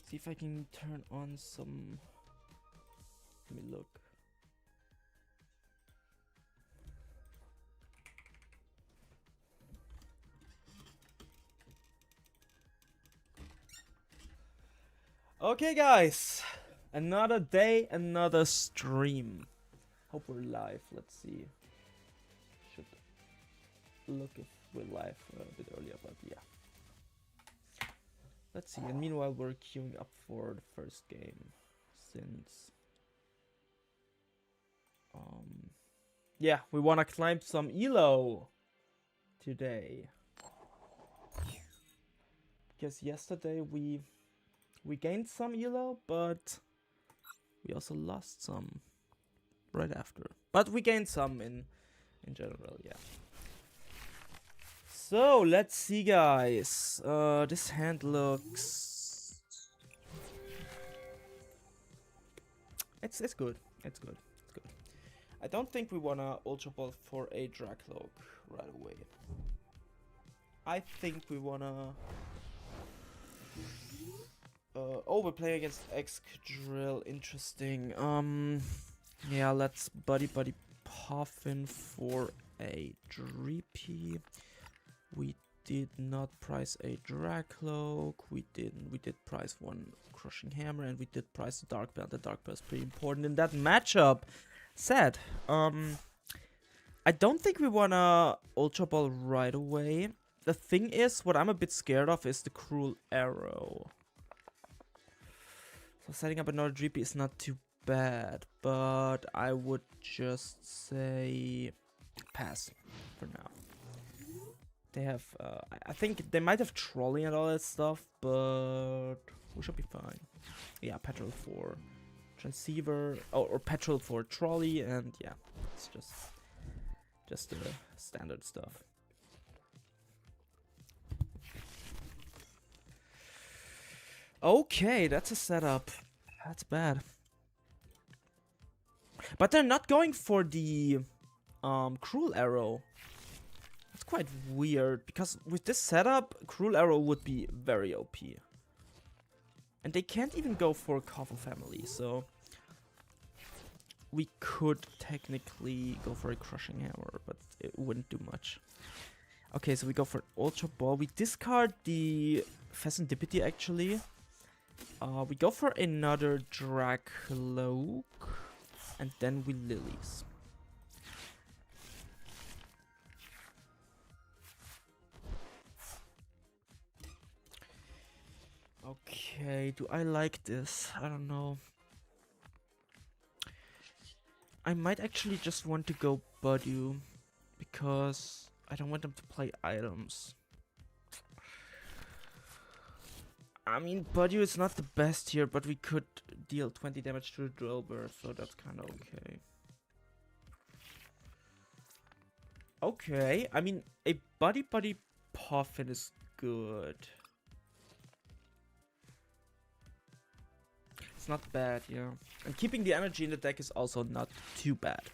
See if I can turn on some. Let me look. Okay, guys. Another day, another stream. Hope we're live. Let's see. Should look if we're live a bit earlier, but yeah. Let's see. And meanwhile, we're queuing up for the first game. Since yeah, we wanna climb some elo today. Because yesterday we gained some elo, but we also lost some right after. But we gained some in general, yeah. So let's see, guys. This hand looks. It's good. It's good. It's good. I don't think we wanna Ultra Ball for a Dracloak right away. I think we wanna. Oh, we're playing against Excadrill. Interesting. Yeah, let's buddy Puffin for a Dreepy. We did not price a Dracloak. We didn't. We did price one Crushing Hammer, and we did price the Dark Belt. The Dark Belt is pretty important in that matchup. Sad. I don't think we wanna Ultra Ball right away. The thing is, what I'm a bit scared of is the Cruel Arrow. So setting up another Dreepy is not too bad, but I would just say pass for now. They have, I think they might have Trolley and all that stuff, but we should be fine. Yeah, Petrol for Transceiver, or Petrol for Trolley, and yeah, it's just the standard stuff. Okay, that's a setup. That's bad. But they're not going for the Cruel Arrow. That's quite weird, because with this setup, Cruel Arrow would be very OP. And they can't even go for Koffel family, so we could technically go for a Crushing Hammer, but it wouldn't do much. Okay, so we go for Ultra Ball. We discard the Pheasantipity actually. We go for another Dracloak, and then we Lilies. Okay, do I like this? I don't know. I might actually just want to go Budew, because I don't want them to play items. I mean, Budew is not the best here, but we could deal 20 damage to the Drill Burst, so that's kind of okay. Okay, I mean, a Buddy Puffin is good. It's not bad, yeah. And keeping the energy in the deck is also not too bad.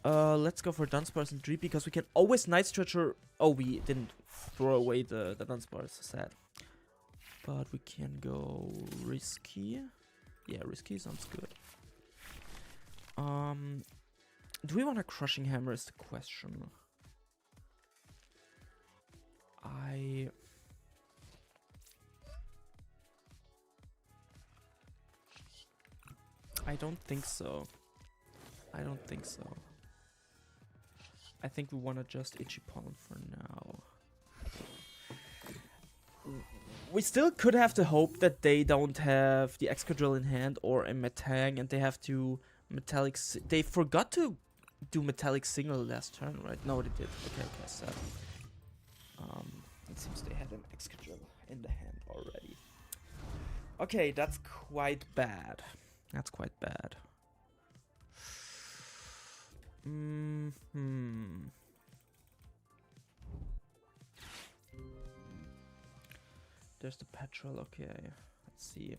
Let's go for Dunsparce and Dreepy, because we can always Night Stretcher. Oh, we didn't throw away the Dunsparce, sad. But we can go Risky. Yeah, Risky sounds good. Do we want a Crushing Hammer is the question. I don't think so. I don't think so. I think we want to just Itchy Pollen for now. We still could have the hope that they don't have the Excadrill in hand or a Metang, and they have to Metallic. They forgot to do Metallic Signal last turn, right? No, they did. Okay, so it seems they had an Excadrill in the hand already. Okay, that's quite bad. That's quite bad. There's the Petrol. Okay, let's see.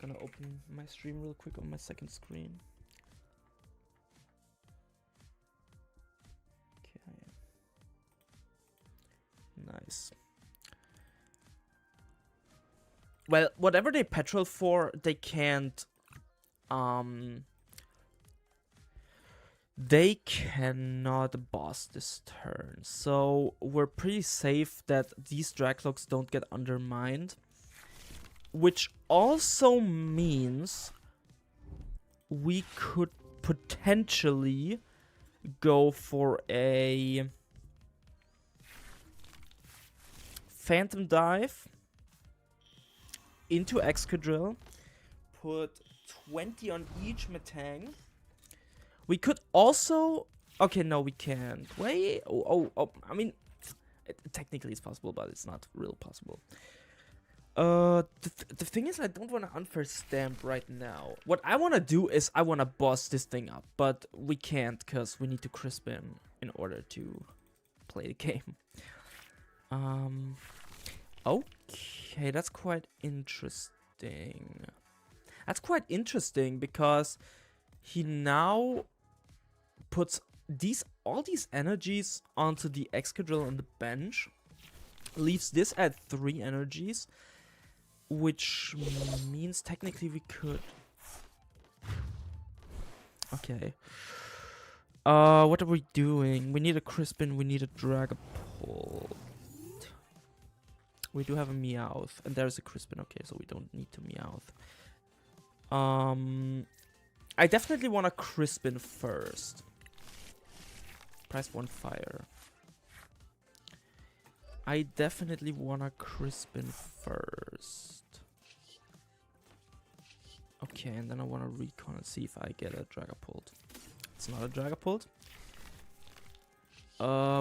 I'm gonna open my stream real quick on my second screen. Okay. Nice. Well, whatever they petrol for, they can't... They cannot boss this turn. So we're pretty safe that these Dracloaks don't get undermined. Which also means we could potentially go for a Phantom Dive into Excadrill, put 20 on each Metang. We could also... Okay, no, we can't. Wait, I mean, technically it's possible, but it's not real possible. The thing is, I don't want to unfair stamp right now. What I want to do is I want to boss this thing up, but we can't because we need to Crispin in order to play the game. Okay, that's quite interesting. That's quite interesting because he now puts all these energies onto the Excadrill on the bench, leaves this at 3 energies, which means technically we could... Okay. What are we doing? We need a Crispin, we need a Dragapult. We do have a Meowth, and there's a Crispin, okay, so we don't need to Meowth. I definitely want a Crispin first. Price 1 fire. I definitely want a Crispin first. Okay, and then I want to recon and see if I get a Dragapult. It's not a Dragapult.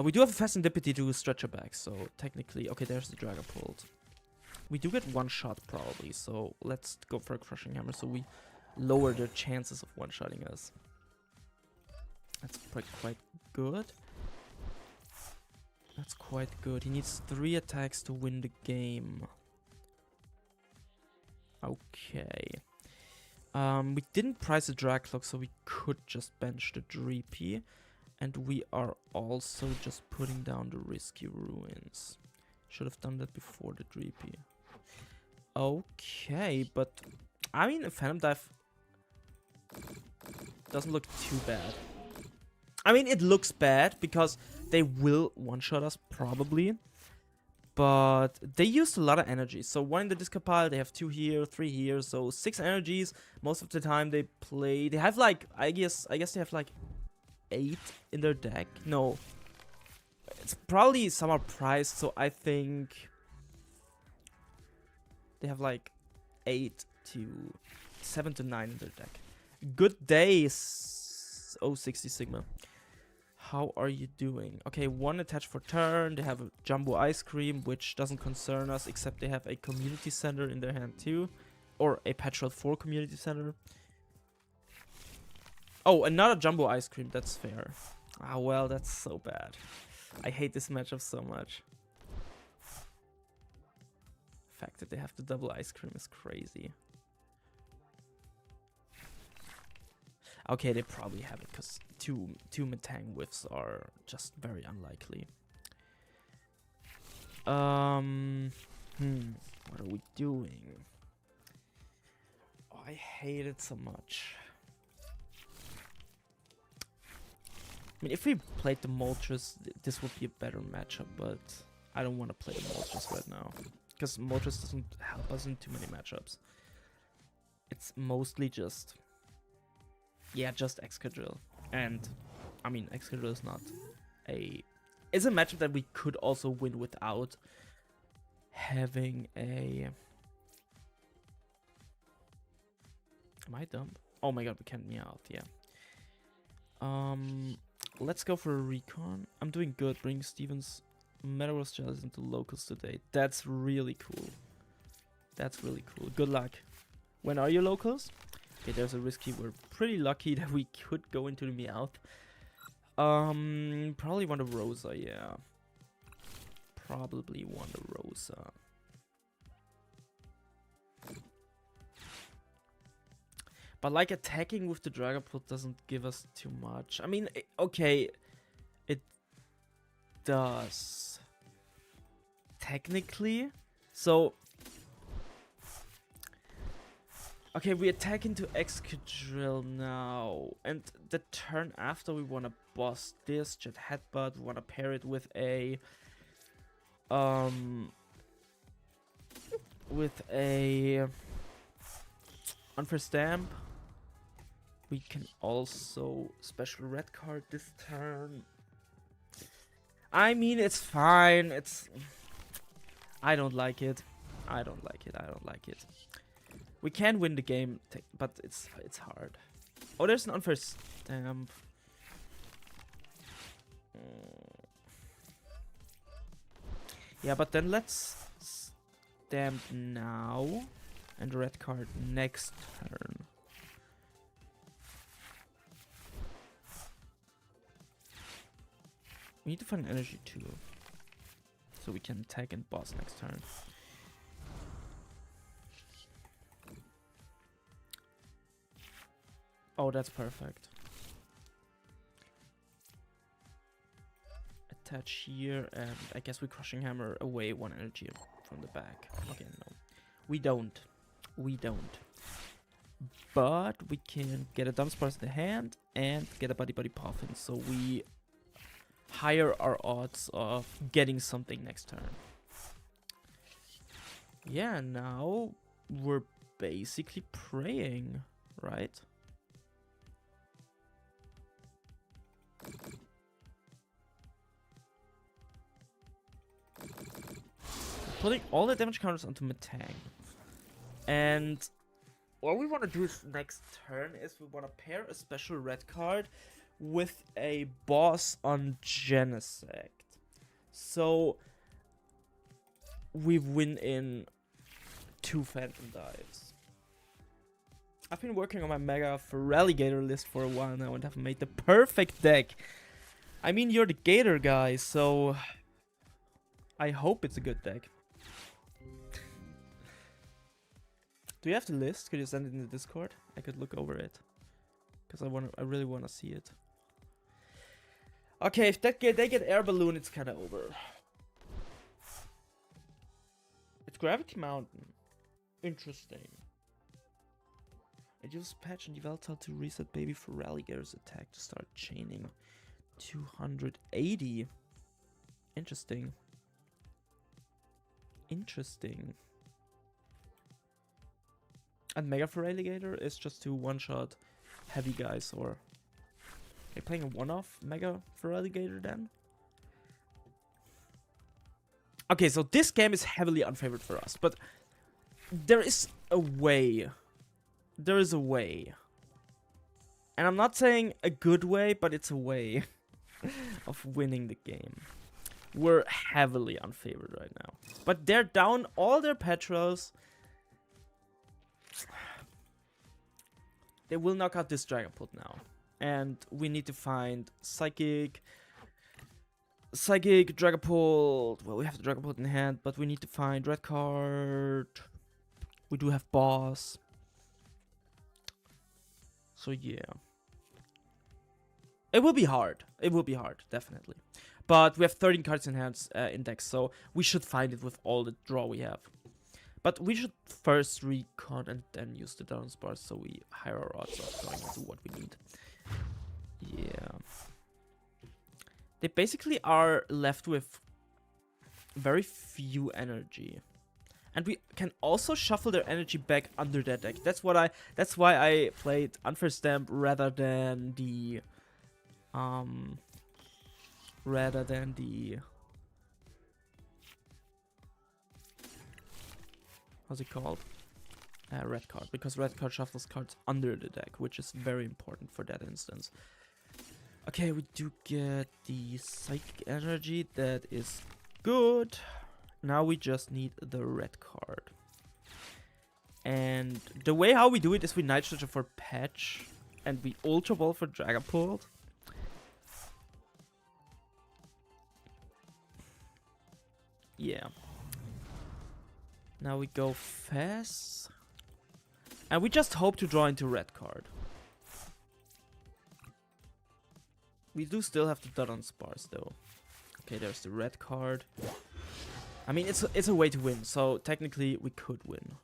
We do have a Fast Serendipity to stretch her back, so technically... Okay, there's the Dragapult. We do get one shot probably, so let's go for a Crushing Hammer so we lower their chances of one-shotting us. That's quite good. That's quite good. He needs 3 attacks to win the game. Okay. We didn't price a Dracloak, so we could just bench the Dreepy. And we are also just putting down the Risky Ruins. Should have done that before the Dreepy. Okay, but... I mean, a Phantom Dive doesn't look too bad. I mean, it looks bad because they will one-shot us, probably. But they used a lot of energy. So 1 in the discard pile, they have 2 here, 3 here. So 6 energies. Most of the time they play... They have like... I guess they have like 8 in their deck. No. It's probably some are priced, so I think... They have like 7 to 9 in their deck. Good days, 060 Sigma. How are you doing? Okay, 1 attached for turn. They have a Jumbo Ice Cream, which doesn't concern us, except they have a Community Center in their hand too. Or a Petrol 4 Community Center. Oh, another Jumbo Ice Cream, that's fair. Ah, well, that's so bad. I hate this matchup so much. The fact that they have the double Ice Cream is crazy. Okay, they probably have it because two Metang whiffs are just very unlikely. What are we doing? Oh, I hate it so much. I mean, if we played the Moltres, this would be a better matchup, but I don't want to play the Moltres right now. Because Moltres doesn't help us in too many matchups. It's mostly just... Yeah, just Excadrill. And, I mean, Excadrill is not a... It's a matchup that we could also win without having a... Am I dumb? Oh my god, we can't Meowth, yeah. Let's go for a recon. I'm doing good, bringing Steven's Metagross Jellies into locals today. That's really cool. That's really cool. Good luck. When are your locals? Okay, there's a Risky. We're pretty lucky that we could go into the Meowth. Probably want a Rosa, yeah. Probably want a Rosa. But like attacking with the Dragapult doesn't give us too much. I mean, okay, it does. Technically. So, Okay, we attack into Excadrill now. And the turn after we wanna boss this Jet Headbutt. We wanna pair it with a Unfair Stamp. We can also special red card this turn. I mean, it's fine. I don't like it. I don't like it. I don't like it. We can win the game, but it's hard. Oh, there's an Unfair Stamp. Yeah, but then let's stamp now and red card next turn. We need to find energy too, so we can attack and boss next turn. Oh, that's perfect. Attach here, and I guess we Crushing Hammer away one energy from the back. Okay, no. We don't. We don't. But we can get a Dunsparce in the hand and get a Buddy Buddy Puffin, so we higher our odds of getting something next turn. Yeah, now we're basically praying, right? Putting all the damage counters onto Metang. And what we want to do next turn is we want to pair a special red card with a boss on Genesect. So we win in 2 Phantom Dives. I've been working on my Mega Feraligatr list for a while now and have made the perfect deck. I mean, you're the Gator guy, so I hope it's a good deck. Do you have the list? Could you send it in the Discord? I could look over it, because I really wanna see it. Okay, if they get Air Balloon, it's kind of over. It's Gravity Mountain. Interesting. I use Patch and Yveltal to reset Baby Feraligatr's attack to start chaining. 280. Interesting. Interesting. And Mega Feraligatr is just to one-shot heavy guys, or... Are you playing a one-off Mega Feraligatr then? Okay, so this game is heavily unfavored for us, but there is a way. There is a way. And I'm not saying a good way, but it's a way of winning the game. We're heavily unfavored right now. But they're down all their Petros. They will knock out this Dragapult now. And we need to find Psychic, Dragapult. Well, we have the Dragapult in hand, but we need to find red card. We do have boss. So yeah. It will be hard. It will be hard, definitely. But we have 13 cards in hand index, so we should find it with all the draw we have. But we should first recon and then use the Dunsparce, so we higher our odds of going into what we need. Yeah. They basically are left with very few energy. And we can also shuffle their energy back under their deck. That's why I played Unfair Stamp rather than the how's it called? Red card, because red card shuffles cards under the deck, which is very important for that instance. Okay, we do get the Psychic Energy, that is good. Now we just need the red card. And the way how we do it is we Night Stretcher for Patch, and we Ultra Ball for Dragapult. Yeah. Now we go fast. And we just hope to draw into red card. We do still have the Dunsparce though. Okay, there's the red card. I mean, it's a way to win, so technically we could win.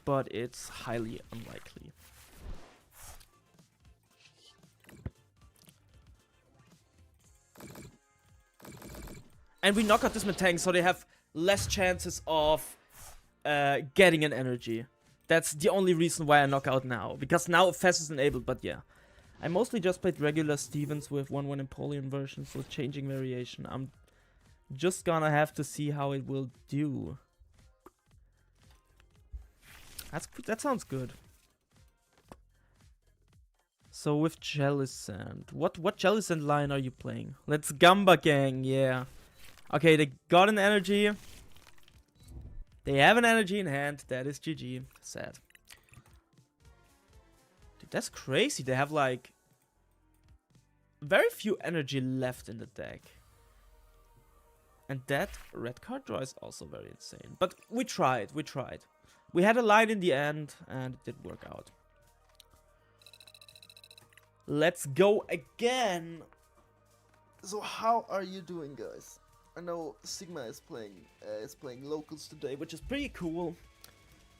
but it's highly unlikely. And we knock out this Metang, so they have less chances of getting an energy. That's the only reason why I knock out now. Because now Fast is enabled, but yeah. I mostly just played regular Stevens with 1-1 Empoleon version, so changing variation. I'm just gonna have to see how it will do. That sounds good. So with Jellicent, what Jellicent line are you playing? Let's Gamba Gang, yeah. Okay, they got an energy. They have an energy in hand. That is GG. Sad. Dude, that's crazy. They have like very few energy left in the deck. And that red card draw is also very insane. But we tried. We had a line in the end and it didn't work out. Let's go again. So how are you doing, guys? I know Sigma is playing locals today, which is pretty cool.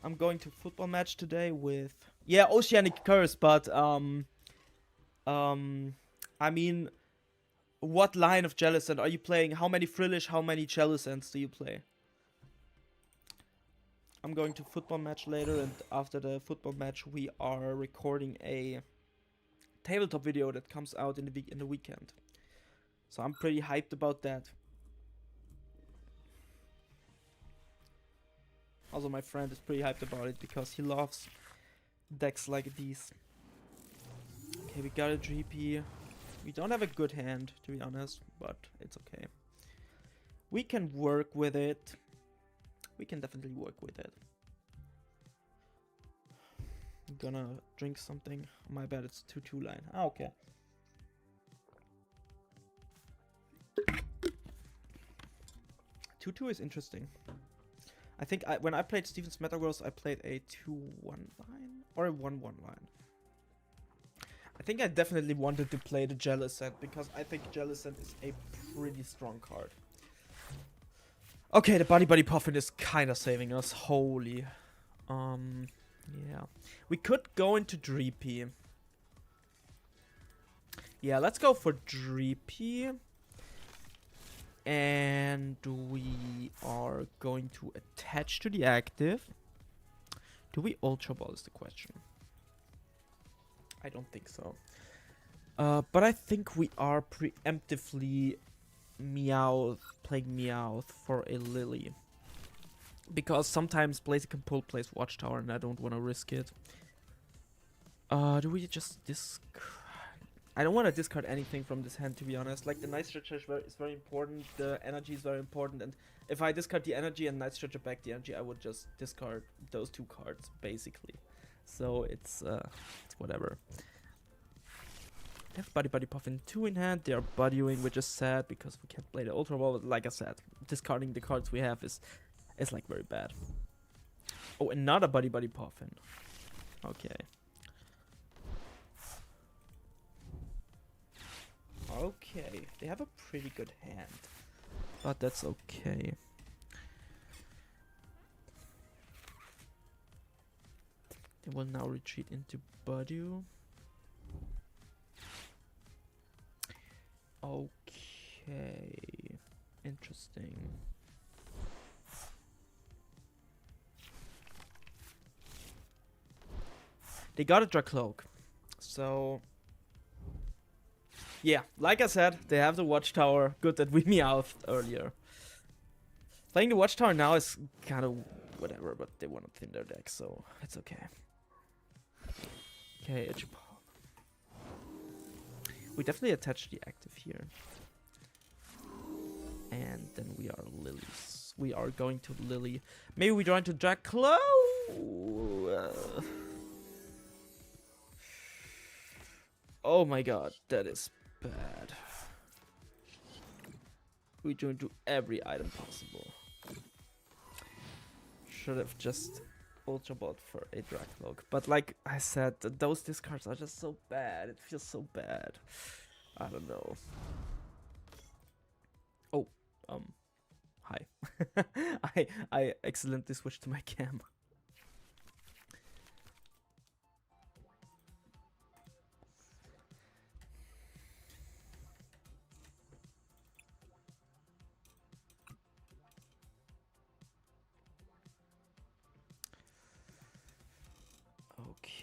I'm going to football match today with Oceanic Curse, but I mean, what line of Jellicent are you playing? How many Frillish, how many Jellicents do you play? I'm going to football match later, and after the football match we are recording a tabletop video that comes out in the weekend. So I'm pretty hyped about that. Also, my friend is pretty hyped about it because he loves decks like these. Okay, we got a GP. We don't have a good hand, to be honest, but it's okay. We can work with it. We can definitely work with it. I'm gonna drink something. My bad, it's 2-2 line. Ah, okay. Two is interesting. I think when I played Stevens Metagross, I played a 2-1 line or a 1-1 line. I think I definitely wanted to play the Jellicent because I think Jellicent is a pretty strong card. Okay, the Buddy Puffin is kind of saving us. Holy. Yeah. We could go into Dreepy. Yeah, let's go for Dreepy. And we are going to attach to the active. Do we Ultra Ball is the question. I don't think so. But I think we are preemptively playing Meowth for a Lily. Because sometimes Blaziken Pull plays Watchtower and I don't want to risk it. Do we just discard? I don't want to discard anything from this hand, to be honest. Like, the Night Stretcher is very important, the energy is very important, and if I discard the energy and Night Stretcher back the energy, I would just discard those two cards, basically. So it's whatever. They have Buddy Puffin 2 in hand, they are buddying, which is sad because we can't play the Ultra Ball, but like I said, discarding the cards we have is like very bad. Oh, another Buddy Puffin. Okay. Okay, they have a pretty good hand, but that's okay. They will now retreat into Budew. Okay, interesting. They got a Dracloak, so yeah, like I said, they have the Watchtower. Good that we Meowth earlier. Playing the Watchtower now is kind of whatever, but they want to thin their deck, so it's okay. Okay, we definitely attach the active here. And then we are Lilies. We are going to Lily. Maybe we draw into Dracloak. Oh my god, that is bad. We do into every item possible. Should have just Ultra Balled for a Dracloak. But like I said, those discards are just so bad. It feels so bad. I don't know. Oh, hi. I accidentally switched to my cam.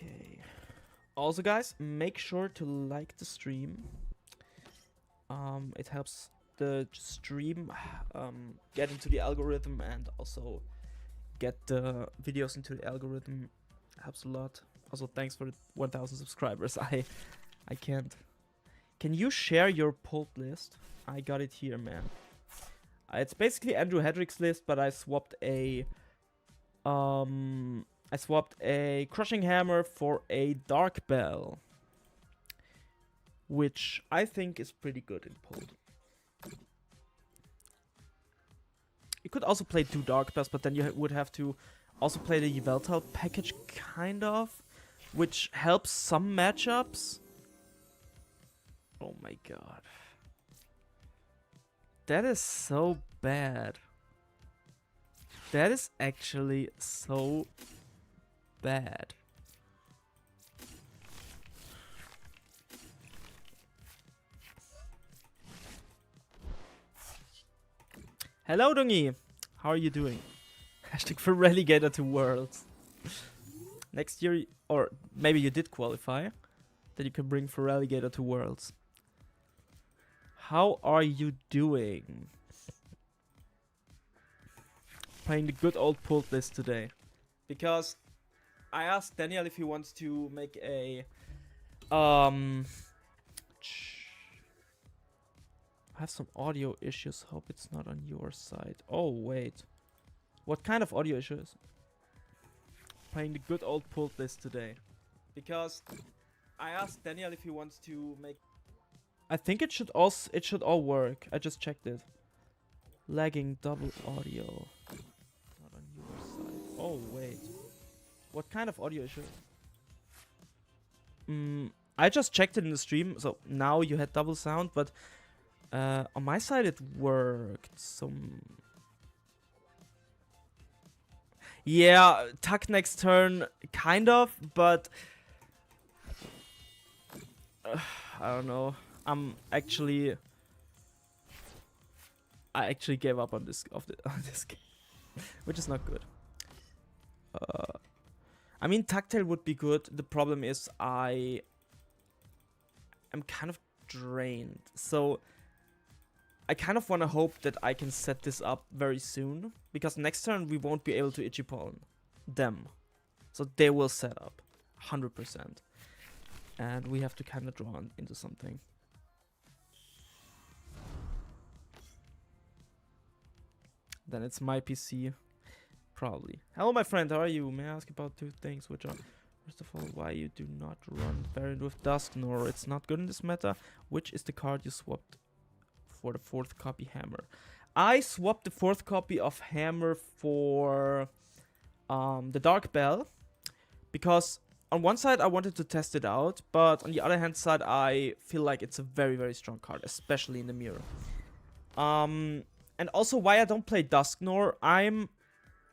Okay. Also, guys, make sure to like the stream. It helps the stream get into the algorithm, and also get the videos into the algorithm. Helps a lot. Also, thanks for the 1,000 subscribers. I can't. Can you share your pulp list? I got it here, man. It's basically Andrew Hedrick's list, but I swapped a crushing hammer for a dark bell, which I think is pretty good in pulp. You could also play 2 dark bells, but then you would have to also play the Yveltal package, kind of, which helps some matchups. Oh my god. That is so bad. That is actually so bad. Hello, Dungi. How are you doing? Hashtag for Relegator to Worlds. Next year, or maybe you did qualify, that you can bring for Relegator to Worlds. How are you doing? Playing the good old pult list today. Because I asked Daniel if he wants to make a... I have some audio issues. Hope it's not on your side. Oh, wait. What kind of audio issues? Playing the good old pult list today. Because I asked Daniel if he wants to make... I think it should all work. I just checked it. Lagging double audio. Not on your side. Oh, wait. What kind of audio issue? I just checked it in the stream, so now you had double sound, but on my side it worked. Yeah, tuck next turn, kind of, but I don't know. I actually gave up on this game, which is not good. I mean, Tactile would be good. The problem is I am kind of drained, so I kind of want to hope that I can set this up very soon, because next turn we won't be able to Ichipon them, so they will set up 100%, and we have to kind of draw into something. Then it's my PC, probably. Hello, my friend. How are you? May I ask about 2 things, which are, first of all, why you do not run variant with Dusknoir? It's not good in this meta. Which is the card you swapped for the 4th copy Hammer? I swapped the 4th copy of Hammer for the Dark Bell, because on one side I wanted to test it out, but on the other hand side I feel like it's a very, very strong card, especially in the mirror. And also why I don't play Dusknoir. I'm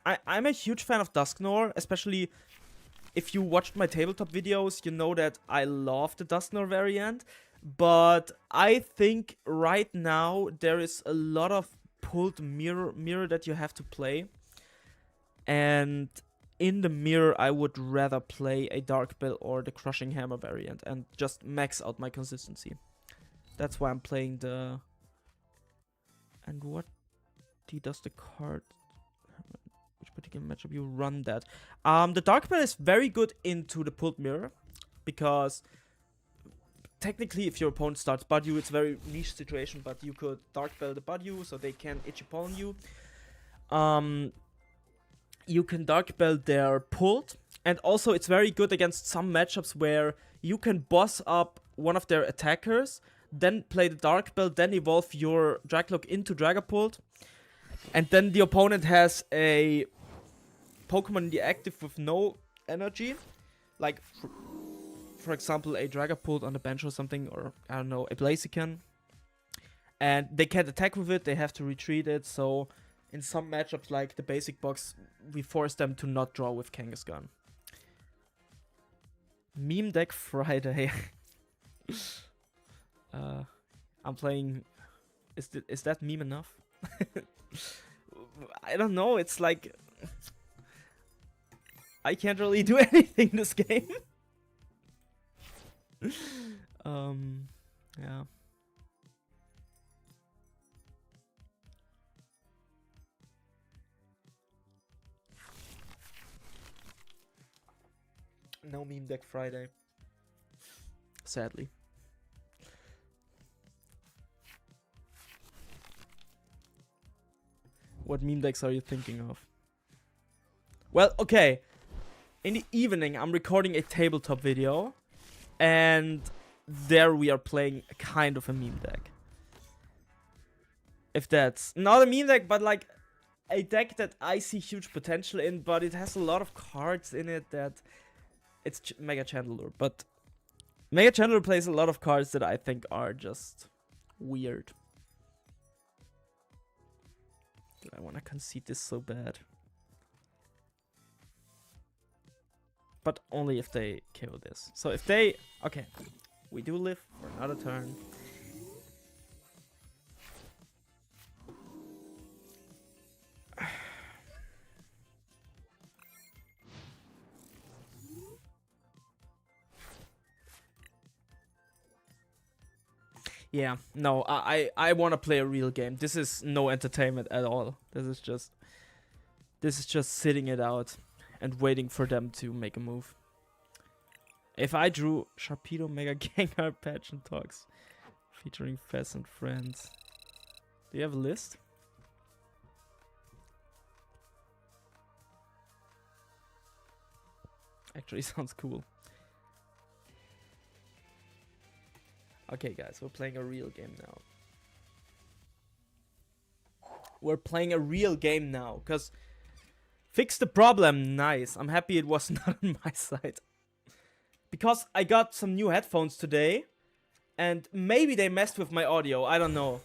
a huge fan of Dusknoir, especially if you watched my tabletop videos, you know that I love the Dusknoir variant. But I think right now there is a lot of pulled mirror that you have to play. And in the mirror I would rather play a Dark Bell or the Crushing Hammer variant and just max out my consistency. That's why I'm playing the... And what does the card... Which particular matchup you run that? The Dark Bell is very good into the pulled mirror, because technically if your opponent starts Badu, it's a very niche situation, but you could Dark Bell the Badu so they can Ichipon you. You can Dark Bell their pulled, and also it's very good against some matchups where you can boss up one of their attackers, then play the Dark Bell, then evolve your Draglock into Dragapult, and then the opponent has a Pokemon in the active with no energy, like for example a Dragapult on the bench or something, or I don't know, a Blaziken, and they can't attack with it, they have to retreat it. So in some matchups like the basic box, we force them to not draw with Kangaskhan. Meme deck Friday. I'm playing... Is that meme enough? I don't know, it's like... I can't really do anything this game. Yeah. No meme deck Friday. Sadly. What meme decks are you thinking of? Well, okay. In the evening, I'm recording a tabletop video, and there we are playing kind of a meme deck. If that's not a meme deck, but like a deck that I see huge potential in, but it has a lot of cards in it that it's Mega Chandelure. But Mega Chandelure plays a lot of cards that I think are just weird. Dude, I want to concede this so bad. But only if they kill this. So if they... Okay. We do live for another turn. Yeah, no, I want to play a real game. This is no entertainment at all. This is just sitting it out and waiting for them to make a move. If I drew Sharpedo Mega Gengar Pageant Talks featuring Fez and Friends. Do you have a list? Actually sounds cool. Okay, guys, we're playing a real game now. We're playing a real game now, because fix the problem, nice. I'm happy it was not on my side. Because I got some new headphones today, and maybe they messed with my audio, I don't know.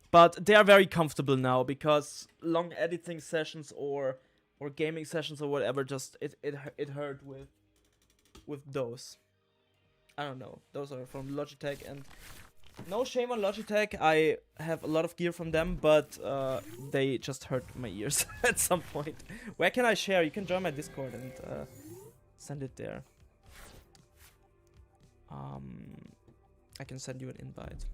But they are very comfortable now, because long editing sessions or gaming sessions or whatever, just it hurt with those. I don't know. Those are from Logitech, and no shame on Logitech. I have a lot of gear from them, but they just hurt my ears at some point. Where can I share? You can join my Discord and send it there. I can send you an invite.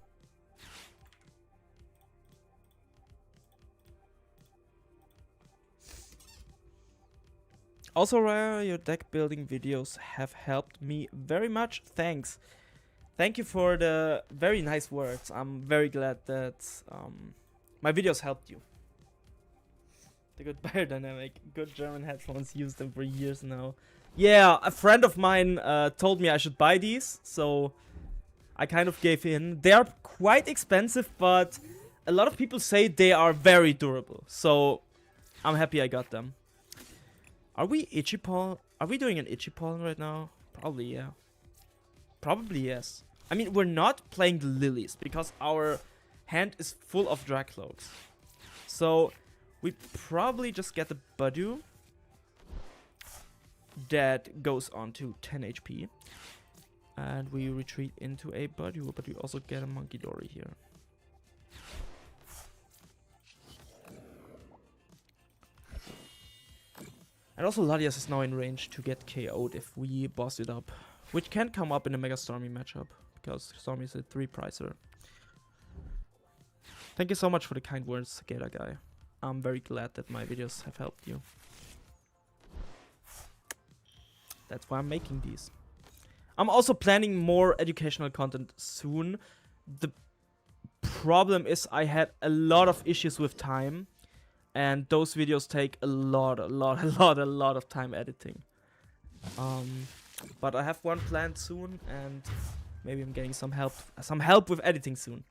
Also, Raya, your deck building videos have helped me very much. Thanks. Thank you for the very nice words. I'm very glad that my videos helped you. The good biodynamic, good German headphones, used them for years now. Yeah, a friend of mine told me I should buy these, so I kind of gave in. They are quite expensive, but a lot of people say they are very durable, so I'm happy I got them. Are we Itchy Paw? Are we doing an Itchy Paw right now? Probably, yeah. Probably, yes. I mean, we're not playing the Lilies because our hand is full of Dracloaks. So, we probably just get the Budew. That goes on to 10 HP. And we retreat into a Budew, but we also get a Munkidori here. And also Latias is now in range to get KO'd if we boss it up. Which can come up in a Mega Stormy matchup, because Stormy is a 3-pricer. Thank you so much for the kind words, Gator Guy. I'm very glad that my videos have helped you. That's why I'm making these. I'm also planning more educational content soon. The problem is I had a lot of issues with time. And those videos take a lot of time editing. But I have one planned soon, and maybe I'm getting some help with editing soon.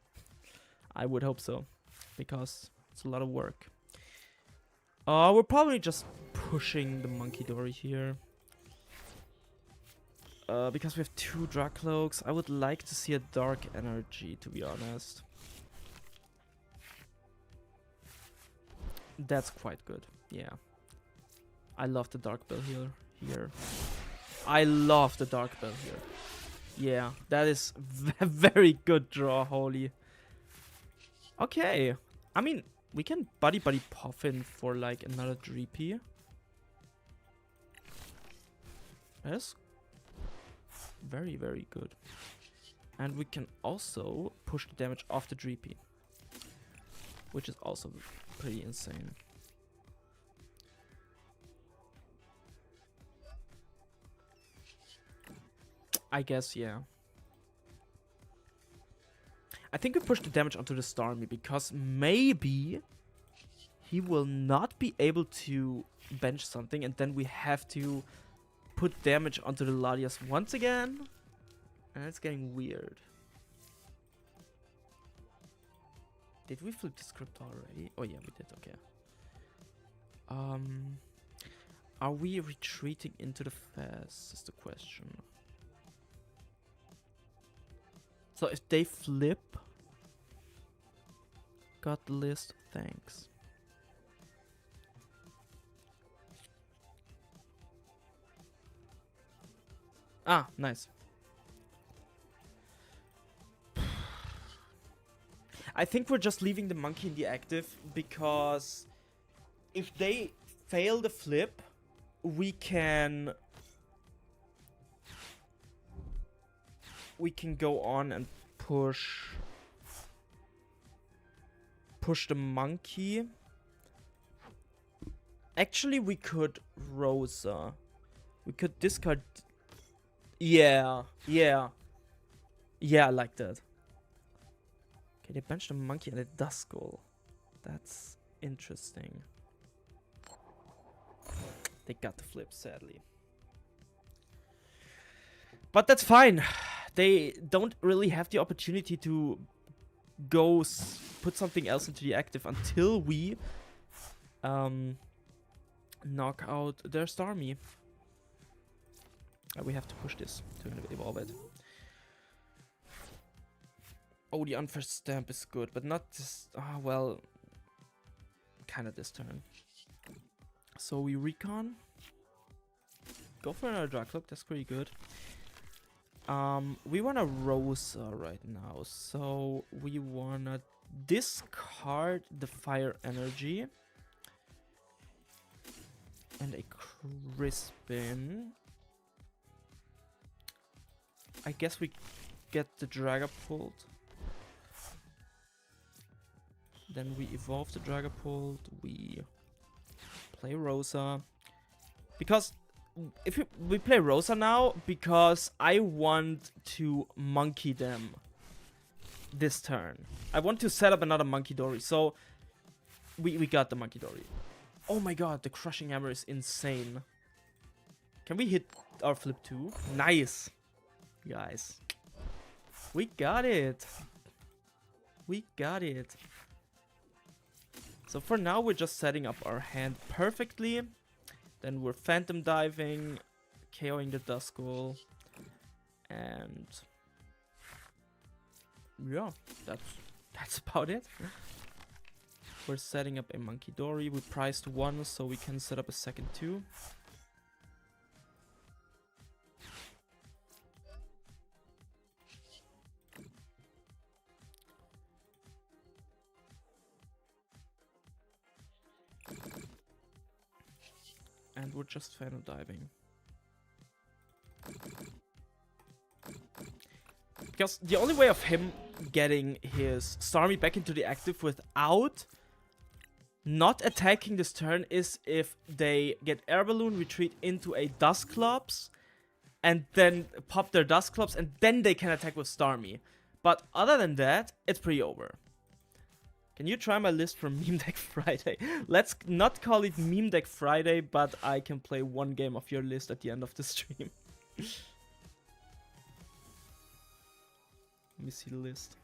I would hope so, because it's a lot of work. We're probably just pushing the Munkidori here. Because we have 2 Dracloaks, I would like to see a Dark Energy, to be honest. That's quite good, yeah. I love the Dark Bell here. I love the Dark Bell here. Yeah, that is a very good draw, holy. Okay, I mean, we can Buddy Puffin for like another Dreepy. Yes. Very, very good. And we can also push the damage off the Dreepy, which is also pretty insane. I guess, yeah. I think we push the damage onto the Starmie because maybe he will not be able to bench something, and then we have to put damage onto the Latias once again. And it's getting weird. Did we flip the script already? Oh yeah, we did, okay. Are we retreating into the fast is the question. So if they flip, got the list, thanks. Ah, nice. I think we're just leaving the monkey in the active because if they fail the flip, we can go on and push the monkey. Actually, we could Rosa. We could discard. Yeah, I like that. Okay, they benched the monkey and a Duskull. That's interesting. They got the flip, sadly. But that's fine. They don't really have the opportunity to go put something else into the active until we knock out their Starmie. We have to push this to evolve it. Oh, the unfair stamp is good, but not this. Well, kind of this turn. So we recon. Go for another Dracloak, that's pretty good. We want a Rosa right now, so we wanna discard the fire energy and a Crispin. I guess we get the Dragapult. Then we evolve the Dragapult. We play Rosa. Because if we play Rosa now, because I want to monkey them this turn. I want to set up another Monkey Dory. So we got the Monkey Dory. Oh my god, the Crushing Hammer is insane. Can we hit our flip too? Nice. Guys, we got it. We got it. So for now, we're just setting up our hand perfectly. Then we're Phantom Diving, KOing the Duskull, and yeah, that's about it. We're setting up a Monkey Dory. We priced one, so we can set up a second two. And we're just Phantom Diving. Because the only way of him getting his Starmie back into the active without not attacking this turn is if they get Air Balloon, retreat into a Dusclops, and then pop their Dusclops, and then they can attack with Starmie. But other than that, it's pretty over. Can you try my list from Meme Deck Friday? Let's not call it Meme Deck Friday, but I can play one game of your list at the end of the stream. Let me see the list.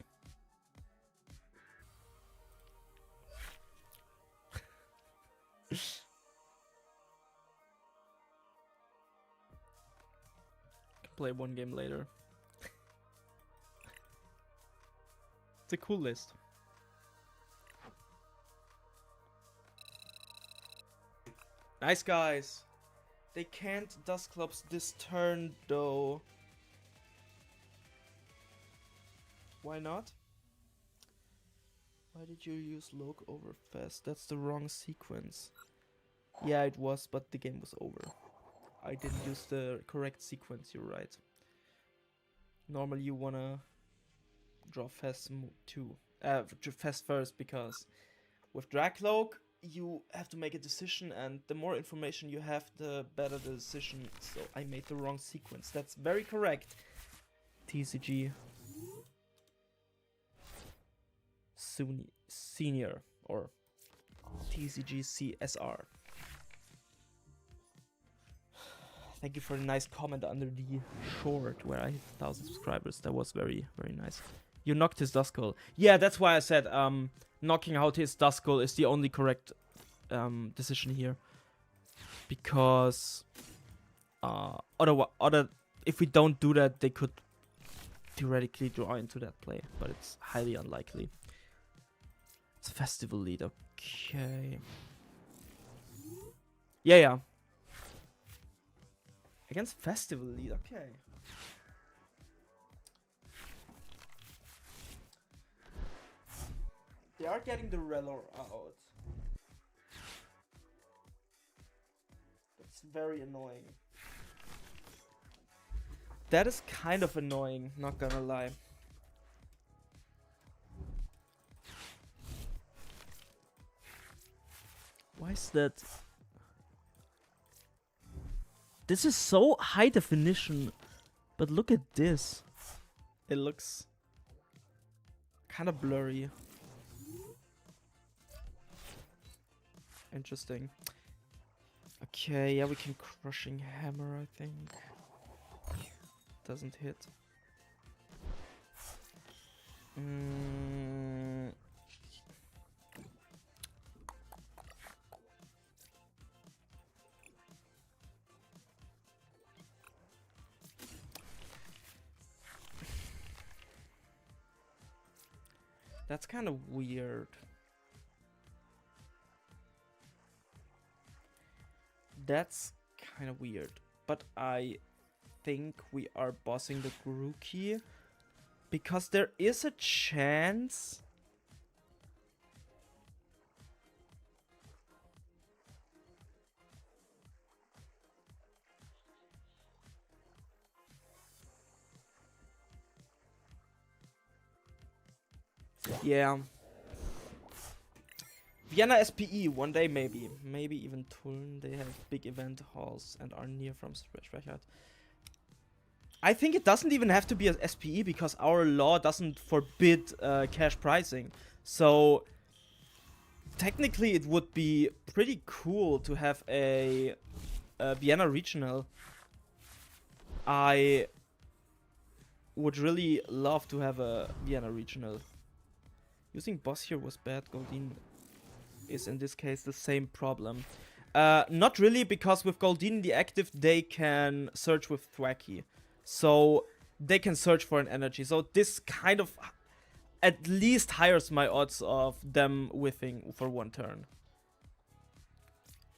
Can play one game later. It's a cool list. Nice, guys. They can't Dusclops this turn, though. Why not? Why did you use Loke over Fast? That's the wrong sequence. Yeah, it was, but the game was over. I didn't use the correct sequence, you're right. Normally you wanna draw fast too. Fast first, because with Dracloak you have to make a decision, and the more information you have, the better the decision. So I made the wrong sequence. That's very correct. TCG Senior or TCG CSR. Thank you for a nice comment under the short where I hit 1,000 subscribers. That was very, very nice. You knocked his Duskull. Yeah, that's why I said knocking out his Duskull is the only correct decision here. Because if we don't do that, they could theoretically draw into that play, but it's highly unlikely. It's a festival lead, okay. Yeah. Against festival lead, okay. They are getting the Relor out. That's very annoying. That is kind of annoying, not gonna lie. Why is that? This is so high definition, but look at this. It looks kind of blurry. Interesting. Okay, yeah, we can Crushing Hammer, I think. Doesn't hit. That's kind of weird. That's kind of weird. But I think we are bossing the Grookey, because there is a chance yeah. Vienna SPE, one day maybe. Maybe even Tulln. They have big event halls and are near from Schwächert. I think it doesn't even have to be a SPE, because our law doesn't forbid cash pricing. So technically it would be pretty cool to have a Vienna regional. I would really love to have a Vienna regional. Using boss here was bad. Goldeen is in this case the same problem. Not really, because with Goldeen in the active, they can search with Thwackey. So they can search for an energy. So this kind of at least higher my odds of them whiffing for one turn.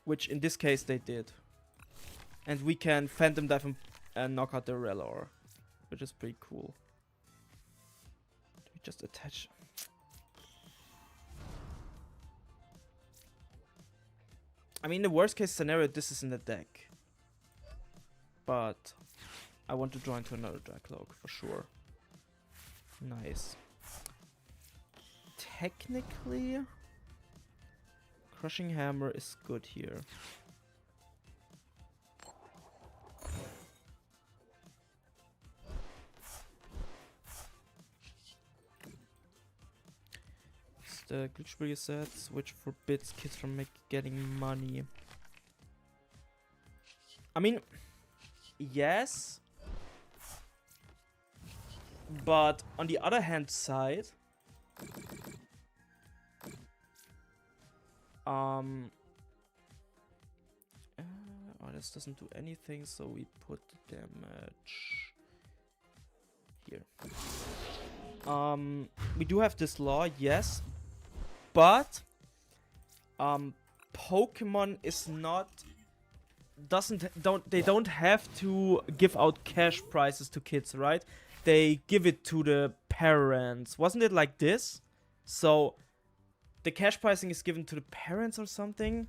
Which in this case they did. And we can Phantom Dive and knock out the Relor, which is pretty cool. We just attach. I mean, the worst case scenario, this is in the deck. But I want to draw into another Dracloak for sure. Nice. Technically, Crushing Hammer is good here. It's the Glitchbringer sets, which forbids kids from getting money. I mean, yes. But on the other hand side, oh, this doesn't do anything, so we put the damage here. We do have this law, yes, but Pokemon is not they don't have to give out cash prizes to kids, right? They give it to the parents. Wasn't it like this? So the cash pricing is given to the parents or something?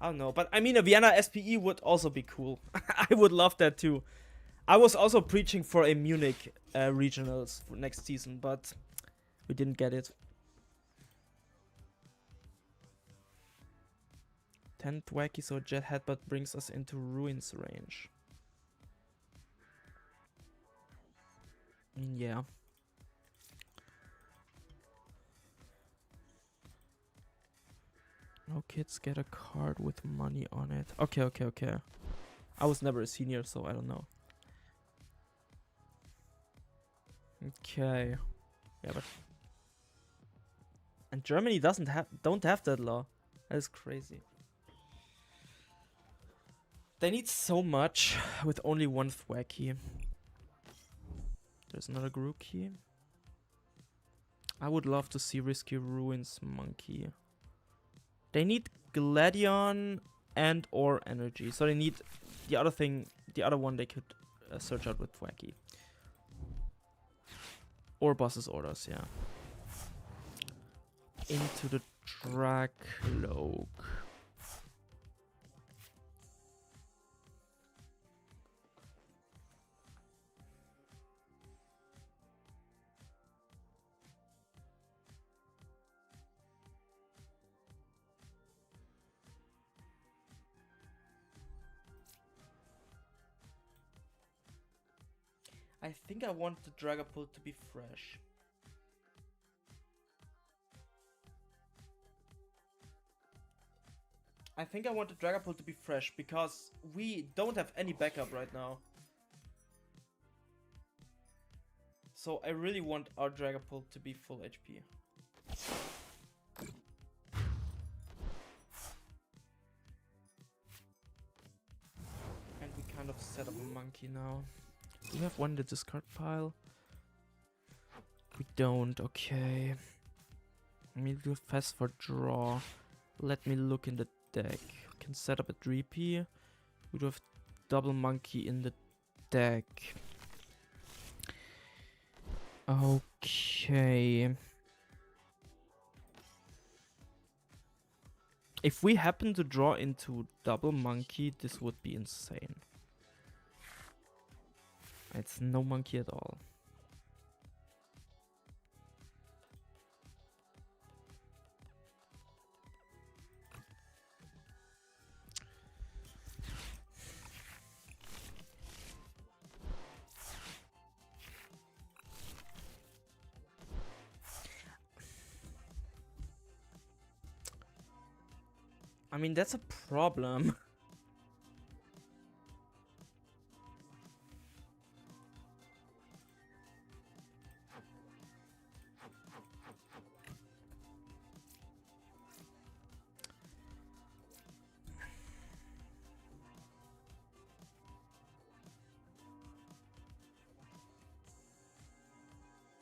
I don't know. But I mean, a Vienna SPE would also be cool. I would love that too. I was also preaching for a Munich regionals for next season, but we didn't get it. 10 Thwacky, so Jet Headbutt brings us into Ruins range. Yeah. No kids get a card with money on it. Okay, okay, okay. I was never a senior, so I don't know. Okay. Yeah, but... And Germany don't have that law. That is crazy. They need so much with only one Thwacky. There's another Grookey. I would love to see Risky Ruins Monkey. They need Gladion and or Energy. So they need the other thing, the other one they could search out with Thwacky. Or Boss's Orders, yeah. Into the Dracloak. I think I want the Dragapult to be fresh. I think I want the Dragapult to be fresh because we don't have any backup right now. So I really want our Dragapult to be full HP. And we kind of set up a monkey now. Do we have one in the discard pile? We don't, okay. Let me do fast for draw. Let me look in the deck. We can set up a Dreepy. We do have double monkey in the deck. Okay. If we happen to draw into double monkey, this would be insane. It's no monkey at all. I mean, that's a problem.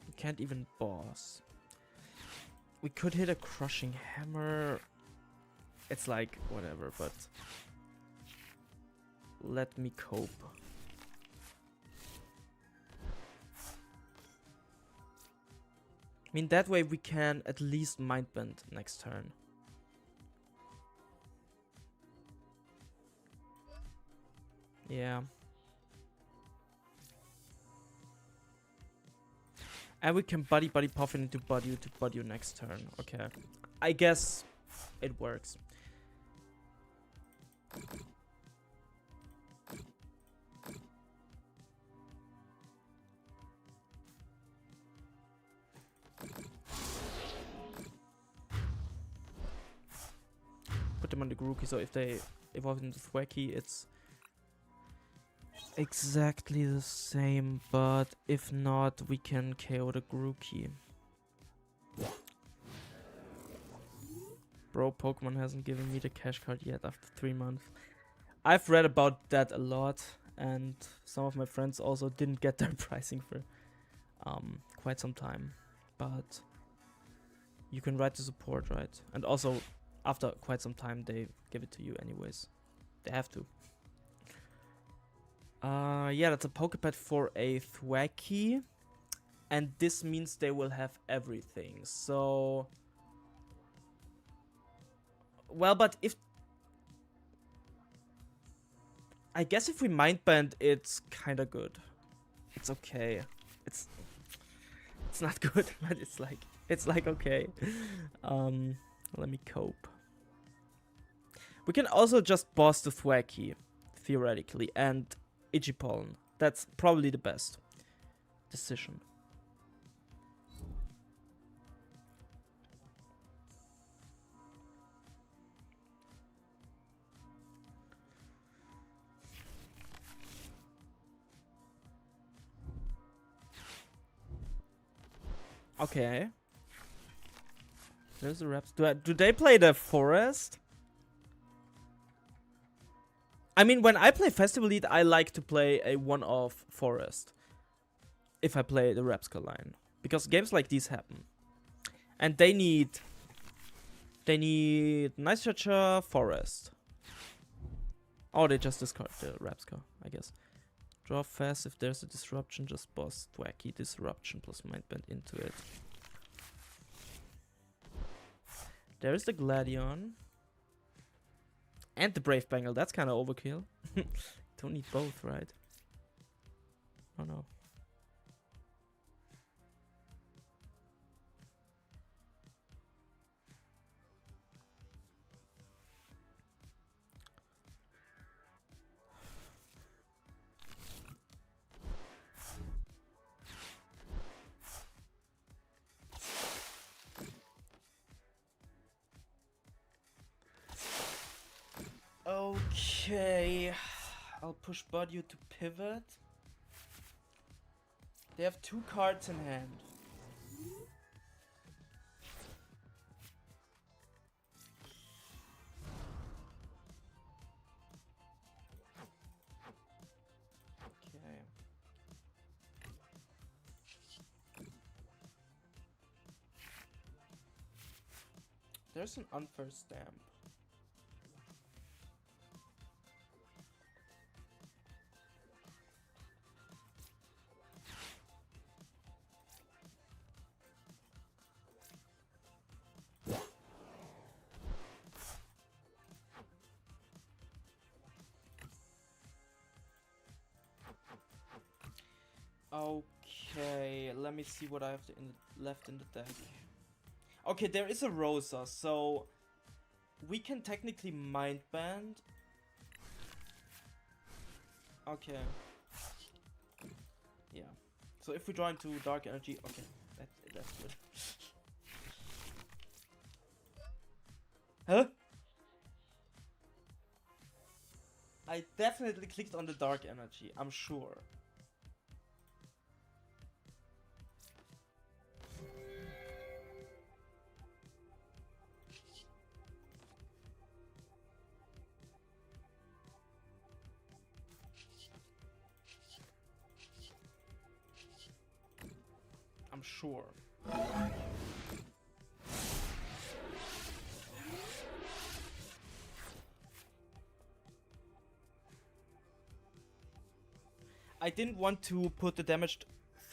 We can't even boss. We could hit a crushing hammer. It's like, whatever, but... Let me cope. I mean, that way we can at least mind bend next turn. Yeah. And we can buddy puff it into buddy next turn. Okay. I guess it works. Put them on the Grookey, so if they evolve into Thwacky, it's exactly the same, but if not, we can KO the Grookey. Bro, Pokemon hasn't given me the cash card yet after 3 months. I've read about that a lot, and some of my friends also didn't get their pricing for quite some time. But you can write to support, right? And also, after quite some time, they give it to you anyways. They have to. Yeah, that's a Pokepad for a Thwacky. And this means they will have everything. So... Well, but if... I guess if we mind band, it's kind of good. It's okay. It's not good, but it's like okay. Let me cope. We can also just boss the Thwackey, theoretically, and Igipollen. That's probably the best decision. Okay. There's the reps. Do they play the forest? I mean, when I play Festival Lead, I like to play a one-off forest. If I play the Repsca line. Because games like these happen. And they need Night Searcher, forest. Oh, they just discard the Repsca, I guess. Draw fast if there's a disruption, just boss Thwackey disruption plus mindbend into it. There's the Gladion. And the Brave Bengal, that's kind of overkill. Don't need both, right? Oh no. Okay, I'll push Buddy to pivot. They have 2 cards in hand. Okay. There's an unfair stamp. Okay, let me see what I have left in the deck. Okay, there is a Rosa, so we can technically mind band. Okay. Yeah. So if we draw into Dark Energy, okay, that's good. Huh? I definitely clicked on the Dark Energy, I'm sure. I'm sure. I didn't want to put the damaged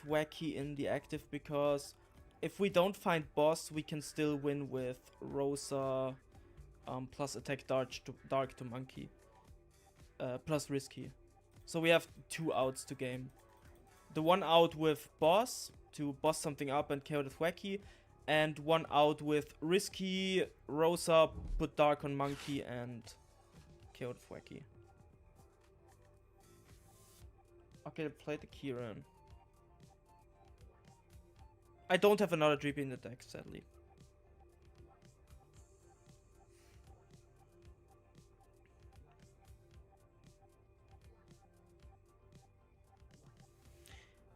Thwackey in the active because if we don't find boss, we can still win with Rosa plus attack dark to monkey plus risky. So we have 2 outs to game. The 1 out with boss to boss something up and KO the Thwackey, and 1 out with risky Rosa, put dark on monkey and KO the Thwackey. Okay, play the Kieran. I don't have another Dreepy in the deck, sadly.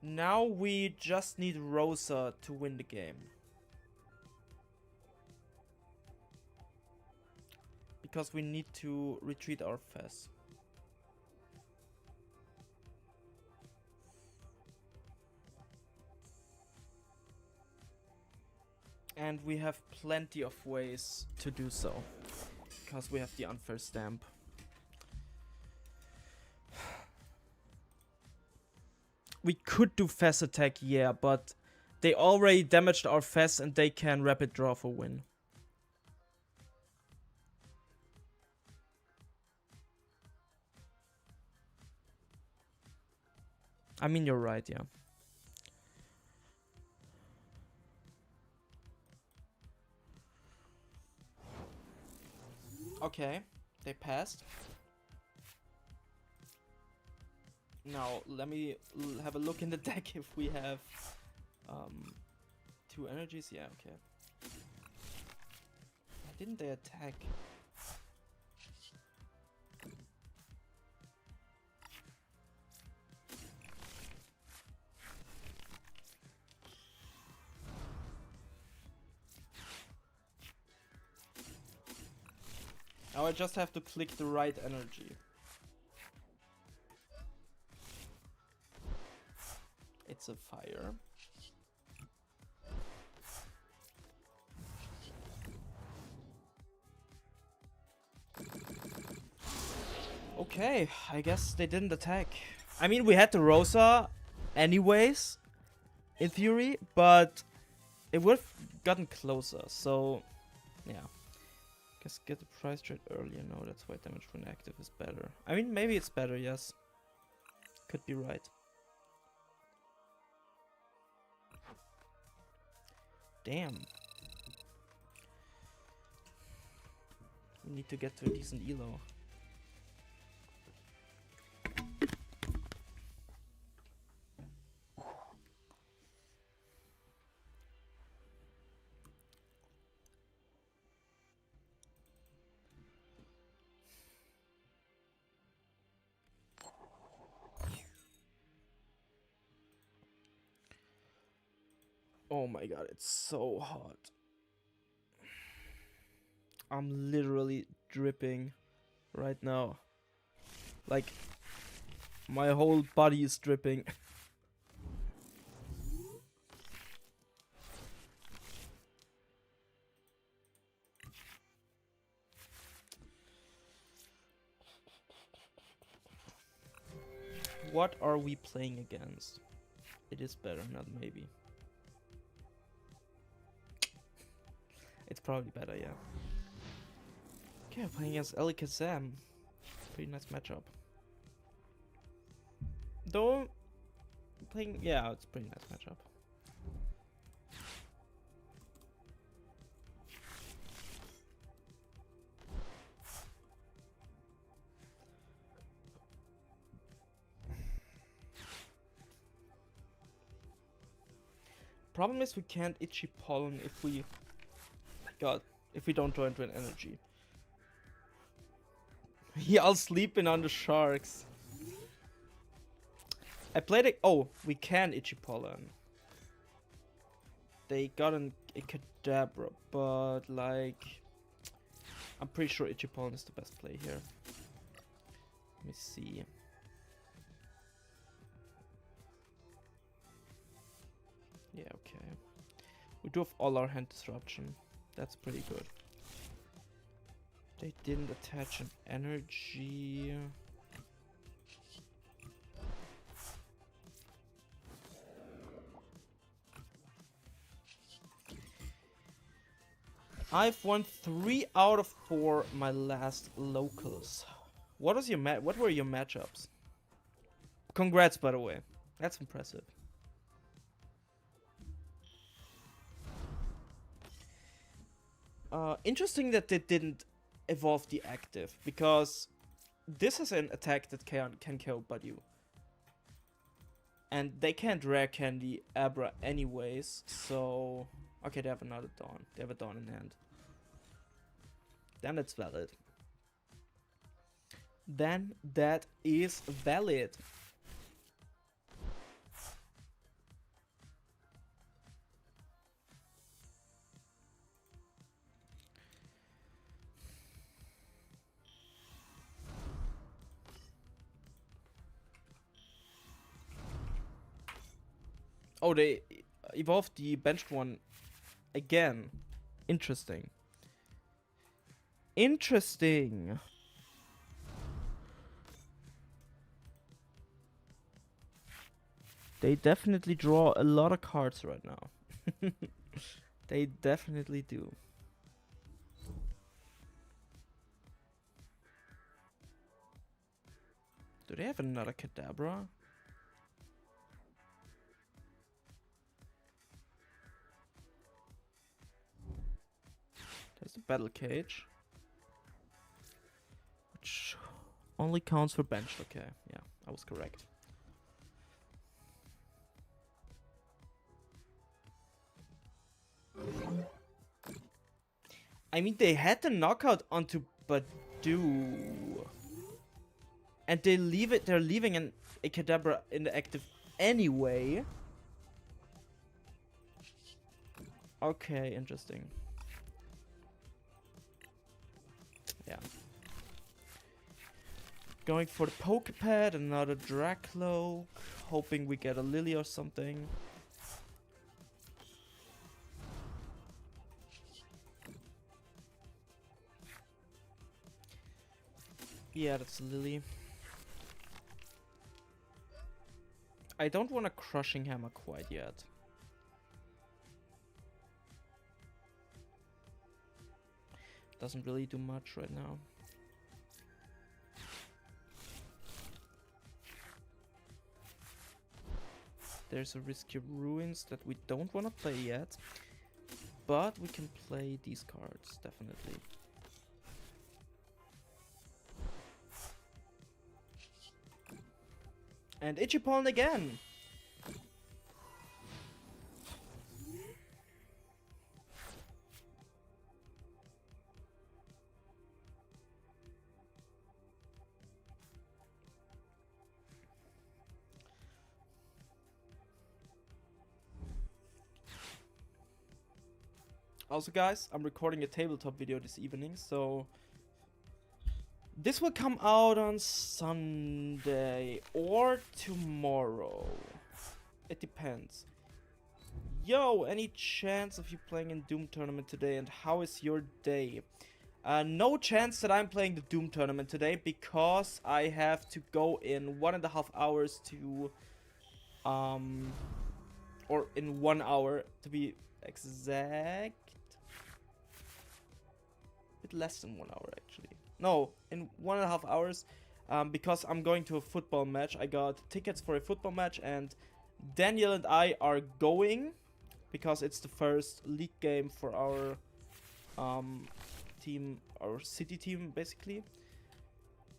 Now we just need Rosa to win the game. Because we need to retreat our Fez. And we have plenty of ways to do so. Because we have the unfair stamp. We could do Fez attack, yeah, but they already damaged our Fez and they can rapid draw for win. I mean, you're right, yeah. Okay, they passed. Now, let me have a look in the deck if we have 2 energies. Yeah, okay. Why didn't they attack? Now I just have to click the right energy. It's a fire. Okay, I guess they didn't attack. I mean, we had the Rosa anyways, in theory, but it would have gotten closer, so yeah. Guess get the price trade earlier. No, that's why damage when active is better. I mean, maybe it's better, yes. Could be right. Damn. We need to get to a decent elo. Oh my god, it's so hot. I'm literally dripping right now. Like, my whole body is dripping. What are we playing against? It is better, not maybe. It's probably better, yeah. Okay, I'm playing against Alakazam. Pretty nice matchup. Though, playing... Yeah, it's a pretty nice matchup. Problem is we can't Itchy Pollen if we... God, if we don't join to an energy. Yeah, I'll sleeping on the sharks. I played it. Oh, we can Itchy Pollen. They got a Kadabra, but like, I'm pretty sure Itchy Pollen is the best play here. Let me see. Yeah, okay. We do have all our hand disruption. That's pretty good. They didn't attach an energy. I've won 3 out of 4 my last locals. What was your what were your matchups? Congrats, by the way. That's impressive. Interesting that they didn't evolve the active, because this is an attack that can kill Badu. And they can't rare candy Abra anyways, so... Okay, they have another Dawn. They have a Dawn in hand. Then it's valid. Then that is valid. Oh, they evolved the benched one again. Interesting. Interesting. They definitely draw a lot of cards right now. They definitely do. Do they have another Kadabra? the battle cage. Which only counts for bench. Okay, yeah, I was correct. I mean, they had the knockout onto Badu. And they're leaving a Kadabra in the active anyway. Okay, interesting. Yeah. Going for the Pokepad, another Dracloak, hoping we get a Lily or something. Yeah, that's a Lily. I don't want a Crushing Hammer quite yet. Doesn't really do much right now. There's a risky Ruins that we don't want to play yet. But we can play these cards, definitely. And Ichipoln again! Also guys, I'm recording a tabletop video this evening, so this will come out on Sunday or tomorrow. It depends. Yo, any chance of you playing in Doom Tournament today, and how is your day? No chance that I'm playing the Doom Tournament today, because I have to go in 1.5 hours to or in 1 hour to be exact. Bit less than 1 hour actually. No, in 1.5 hours, because I'm going to a football match. I got tickets for a football match, and Daniel and I are going because it's the first league game for our team, our city team basically.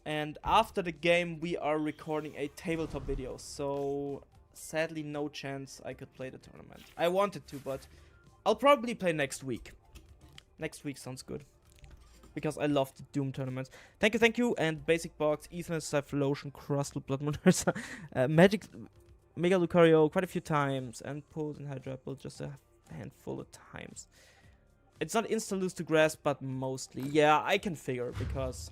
And after the game, we are recording a tabletop video. So sadly, no chance I could play the tournament. I wanted to, but I'll probably play next week. Next week sounds good, because I love the Doom tournaments. Thank you, and Basic Box, Ethan, Cypher Crustle, Blood Moon, Magic, Mega Lucario quite a few times, and Pulse and Hydra Apple just a handful of times. It's not instant lose to Grass, but mostly. Yeah, I can figure, because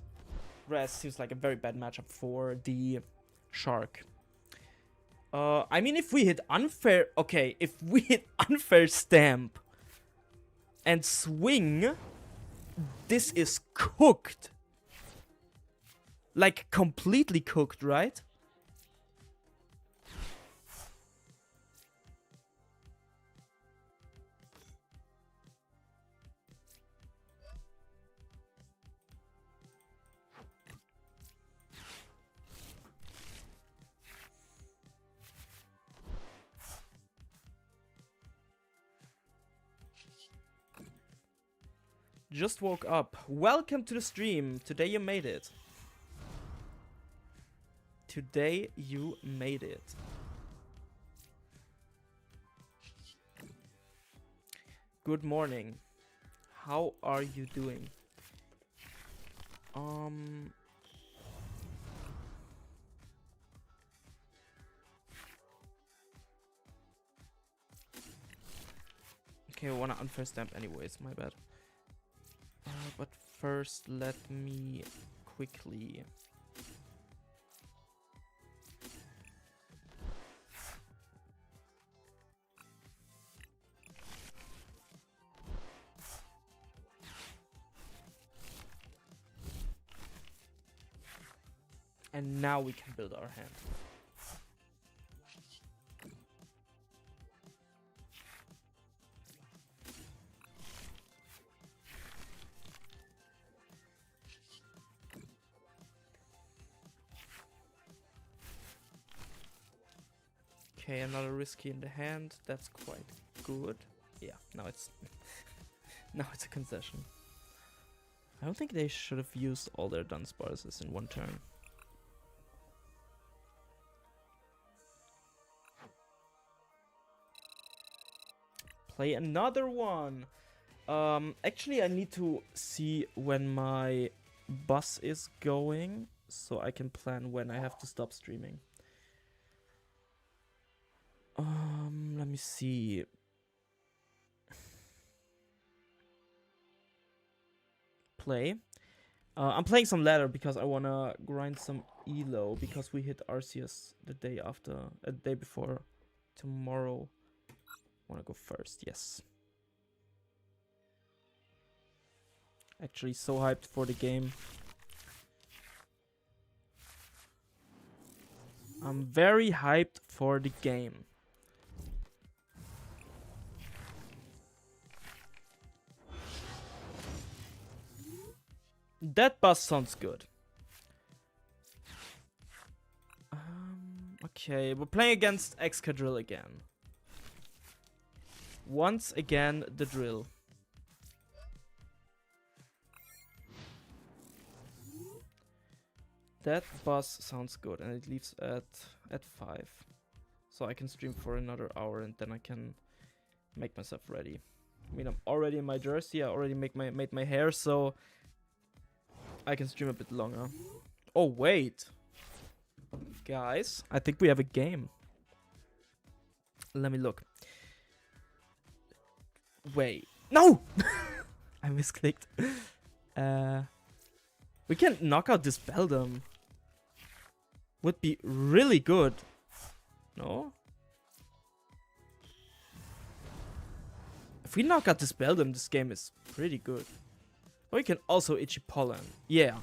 Grass seems like a very bad matchup for the Shark. I mean, if we hit Unfair... Okay, if we hit Unfair Stamp and swing... This is cooked. Like, completely cooked, right? Just woke up. Welcome to the stream. Today you made it. Today you made it. Good morning. How are you doing? Okay, I wanna unfair stamp anyways, my bad. But first, let me quickly... And now we can build our hand. Okay, another risky in the hand. That's quite good. Yeah, now it's now it's a concession. I don't think they should have used all their Dunsparces in one turn. Play another one. Actually, I need to see when my bus is going, so I can plan when I have to stop streaming. Let me see. Play. I'm playing some ladder because I wanna grind some elo because we hit Arceus the day after, the day before tomorrow. Wanna go first? Yes. Actually, so hyped for the game. I'm very hyped for the game. That bus sounds good. Okay, we're playing against Excadrill again. Once again, the drill. That bus sounds good, and it leaves at 5. So I can stream for another hour, and then I can make myself ready. I mean, I'm already in my jersey. I already made my hair, so I can stream a bit longer. Oh wait, guys, I think we have a game. Let me look. Wait, no, I misclicked. We can knock out this Beldum. Would be really good. No? If we knock out this Beldum, this game is pretty good. Or we can also Itchy Pollen. Yeah.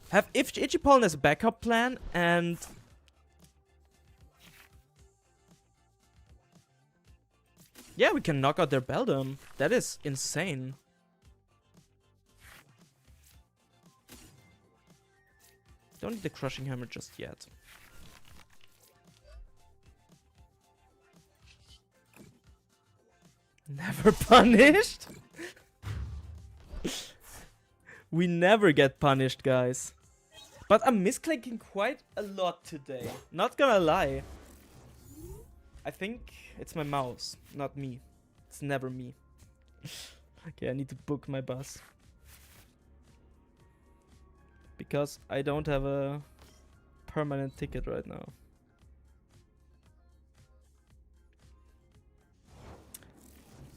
Have Itchy Pollen as a backup plan, and yeah, we can knock out their Beldum. That is insane. Don't need the Crushing Hammer just yet. Never punished? We never get punished, guys. But I'm misclicking quite a lot today. Not gonna lie. I think it's my mouse, not me. It's never me. Okay, I need to book my bus. Because I don't have a permanent ticket right now.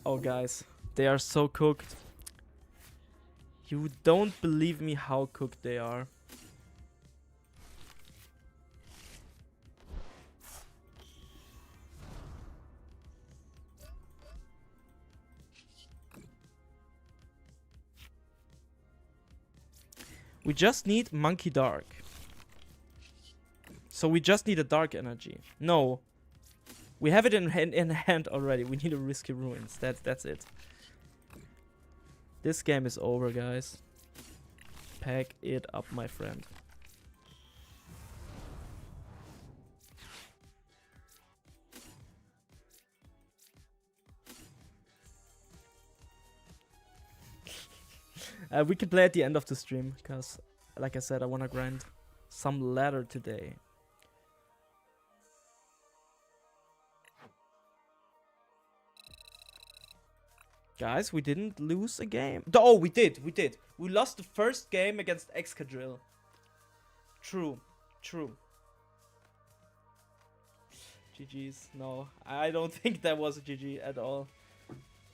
Oh guys, they are so cooked. You don't believe me how cooked they are. We just need Monkey Dark. So we just need a Dark Energy. No. We have it in hand already. We need a Risky Ruins. That's it. This game is over, guys. Pack it up, my friend. We can play at the end of the stream, because, like I said, I want to grind some ladder today. Guys, we didn't lose a game. Oh, we did. We lost the first game against Excadrill. True. GG's. No, I don't think that was a GG at all.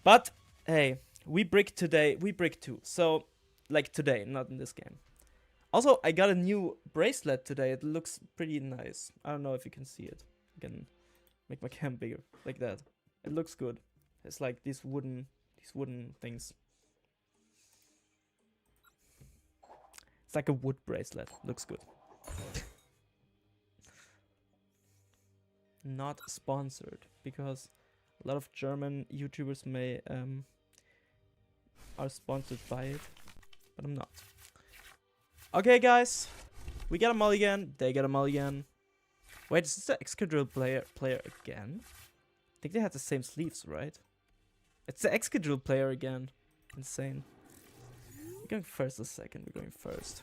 But, hey, we bricked today. We bricked too. So, like today, not in this game. Also, I got a new bracelet today. It looks pretty nice. I don't know if you can see it. I can make my cam bigger, like that. It looks good. It's like these wooden things. It's like a wood bracelet. Looks good. Not sponsored, because a lot of German YouTubers may are sponsored by it, but I'm not. Okay, guys, we got a mulligan. They got a mulligan. Wait, is this the Excadrill player again? I think they had the same sleeves, right? It's the Excadrill player again. Insane. We're going first or second? We're going first.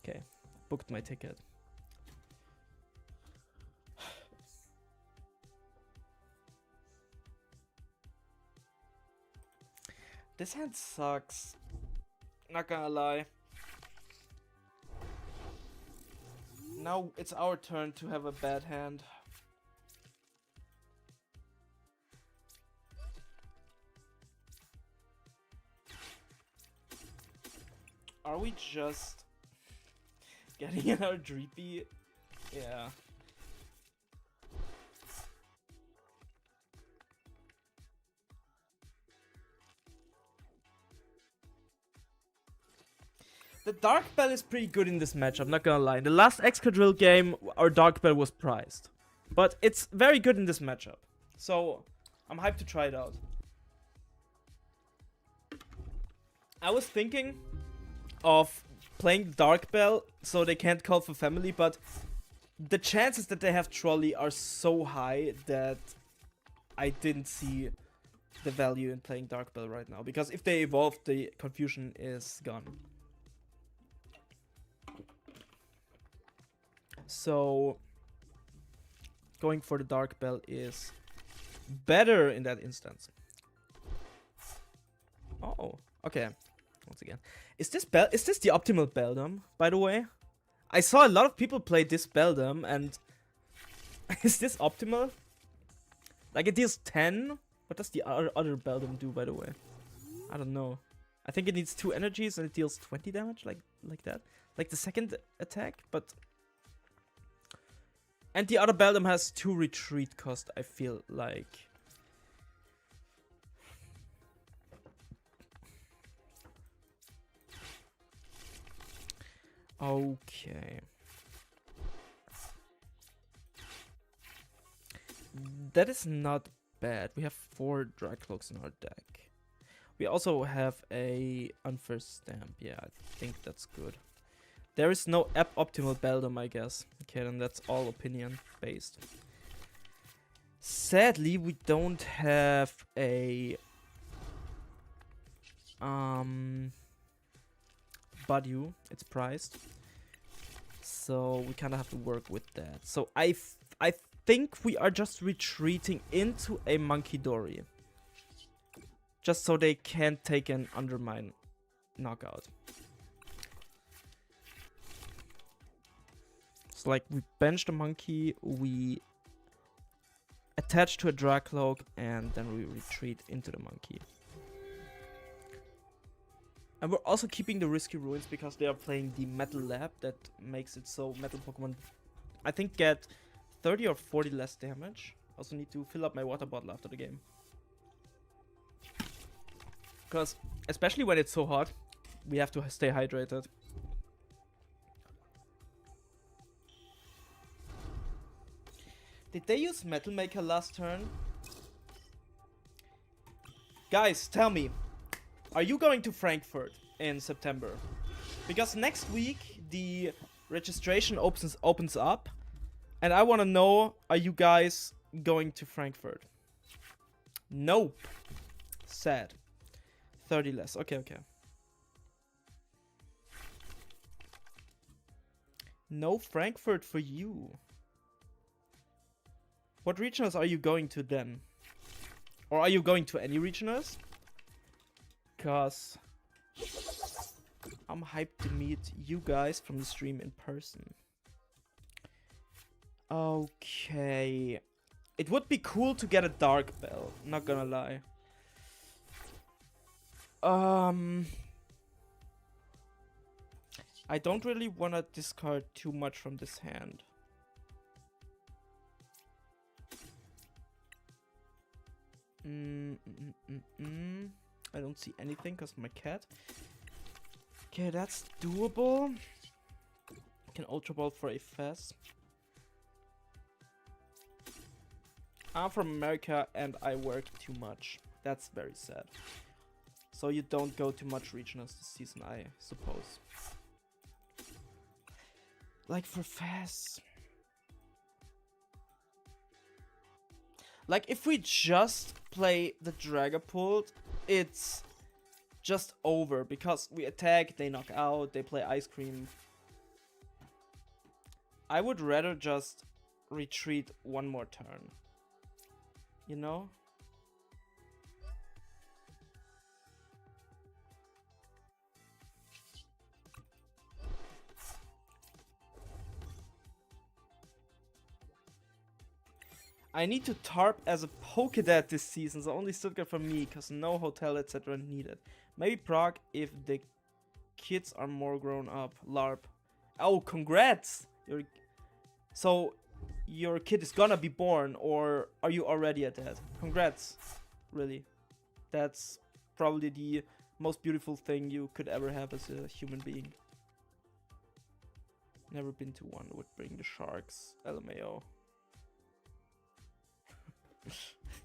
Okay, booked my ticket. This hand sucks. Not gonna lie. Now it's our turn to have a bad hand. Are we just getting in our Dreepy? Yeah. The Dark Bell is pretty good in this matchup, not gonna lie. In the last Excadrill game, our Dark Bell was prized. But it's very good in this matchup. So, I'm hyped to try it out. I was thinking of playing Dark Bell so they can't call for family, but the chances that they have Trolley are so high that I didn't see the value in playing Dark Bell right now. Because if they evolve, the confusion is gone. So, going for the Dark Bell is better in that instance. Oh, okay. Once again, is this the optimal Beldum, by the way? I saw a lot of people play this Beldum, and is this optimal? Like, it deals 10? What does the other Beldum do, by the way? I don't know. I think it needs 2 energies and it deals 20 damage, like that. Like the second attack, but... And the other Beldum has 2 retreat cost, I feel like. Okay. That is not bad. We have 4 Drycloaks in our deck. We also have a Unfair Stamp. Yeah, I think that's good. There is no optimal Beldum, I guess. Okay, then that's all opinion based. Sadly, we don't have a Budew. It's priced, so we kind of have to work with that. So I think we are just retreating into a Munkidori, just so they can't take an Undermine knockout. So like we bench the monkey, we attach to a Drycloak, and then we retreat into the monkey. And we're also keeping the Risky Ruins because they are playing the Metal Lab. That makes it so Metal Pokemon, I think, get 30 or 40 less damage. Also need to fill up my water bottle after the game. Because, especially when it's so hot, we have to stay hydrated. Did they use Metal Maker last turn? Guys, tell me. Are you going to Frankfurt in September? Because next week the registration opens up, and I want to know, are you guys going to Frankfurt? Nope. Sad. 30 less. Okay. No Frankfurt for you. What regionals are you going to then? Or are you going to any regionals? Because I'm hyped to meet you guys from the stream in person. Okay. It would be cool to get a Dark Bell, not gonna lie. I don't really want to discard too much from this hand. I don't see anything because my cat. Okay, that's doable. Can Ultra Ball for a Fez. I'm from America and I work too much. That's very sad. So you don't go to much regionals this season, I suppose. Like for Fez. Like if we just play the Dragapult, it's just over because we attack, they knock out, they play ice cream. I would rather just retreat one more turn. You know? I need to tarp as a Pokédex this season, so only Stuttgart for me, cause no hotel etc. needed. Maybe Prague if the kids are more grown up. LARP. Oh, congrats! So your kid is gonna be born, or are you already at that? Congrats, really. That's probably the most beautiful thing you could ever have as a human being. Never been to one. Would bring the sharks. LMAO.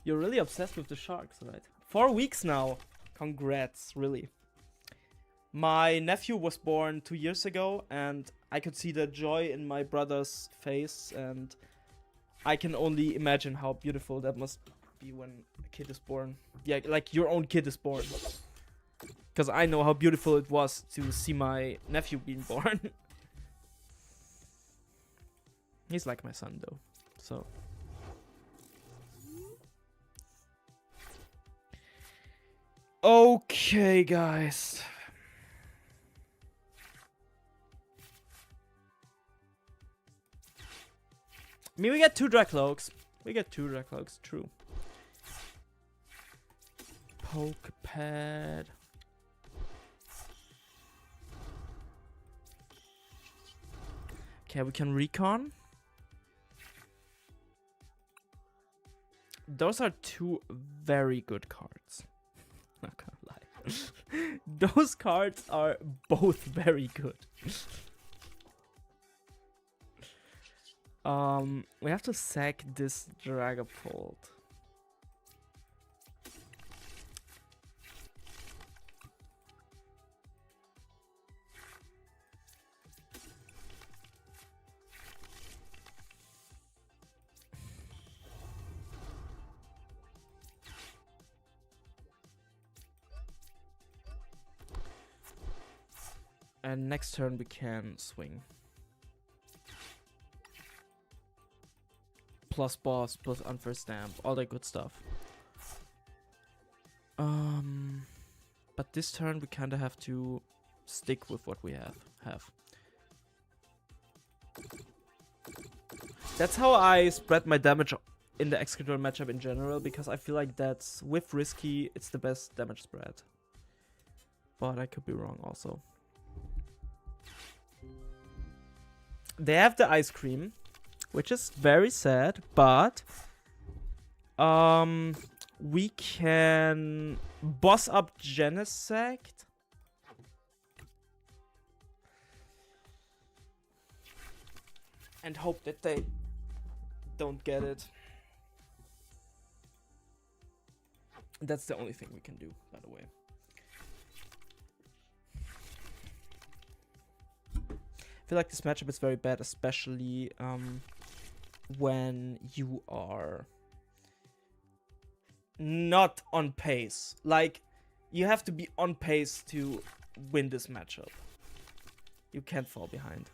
You're really obsessed with the sharks, right? 4 weeks now. Congrats, really. My nephew was born 2 years ago, and I could see the joy in my brother's face, and I can only imagine how beautiful that must be when a kid is born. Yeah, like your own kid is born. Because I know how beautiful it was to see my nephew being born. He's like my son, though, so... Okay, guys. I mean, we get 2 Dracloaks. We get 2 Dracloaks, true. Pokepad. Okay, we can recon. Those are 2 very good cards. Not gonna lie. Those cards are both very good. We have to sack this Dragapult. And next turn we can swing. Plus boss, plus unfair stamp, all that good stuff. But this turn we kinda have to stick with what we have. That's how I spread my damage in the Excadrill matchup in general, because I feel like that's, with Risky, it's the best damage spread. But I could be wrong also. They have the ice cream, which is very sad, but we can boss up Genesect. And hope that they don't get it. That's the only thing we can do, by the way. I feel like this matchup is very bad, especially when you are not on pace. Like, you have to be on pace to win this matchup. You can't fall behind.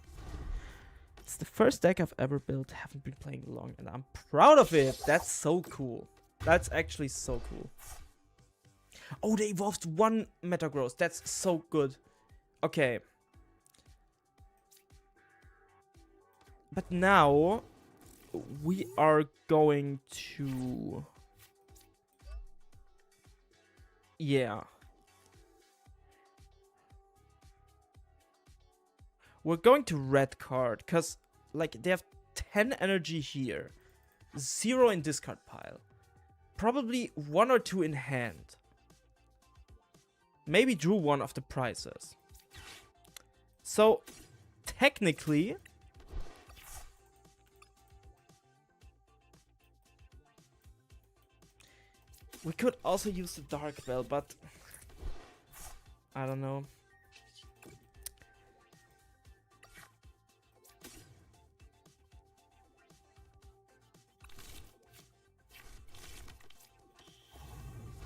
It's the first deck I've ever built. Haven't been playing long, and I'm proud of it. That's so cool. That's actually so cool. Oh, they evolved 1 Metagross. That's so good. Okay. But now we are going to... Yeah. We're going to red card, because like they have 10 energy here, 0 in discard pile, probably 1 or 2 in hand. Maybe drew 1 of the prizes. So technically, we could also use the Dark Bell, but I don't know.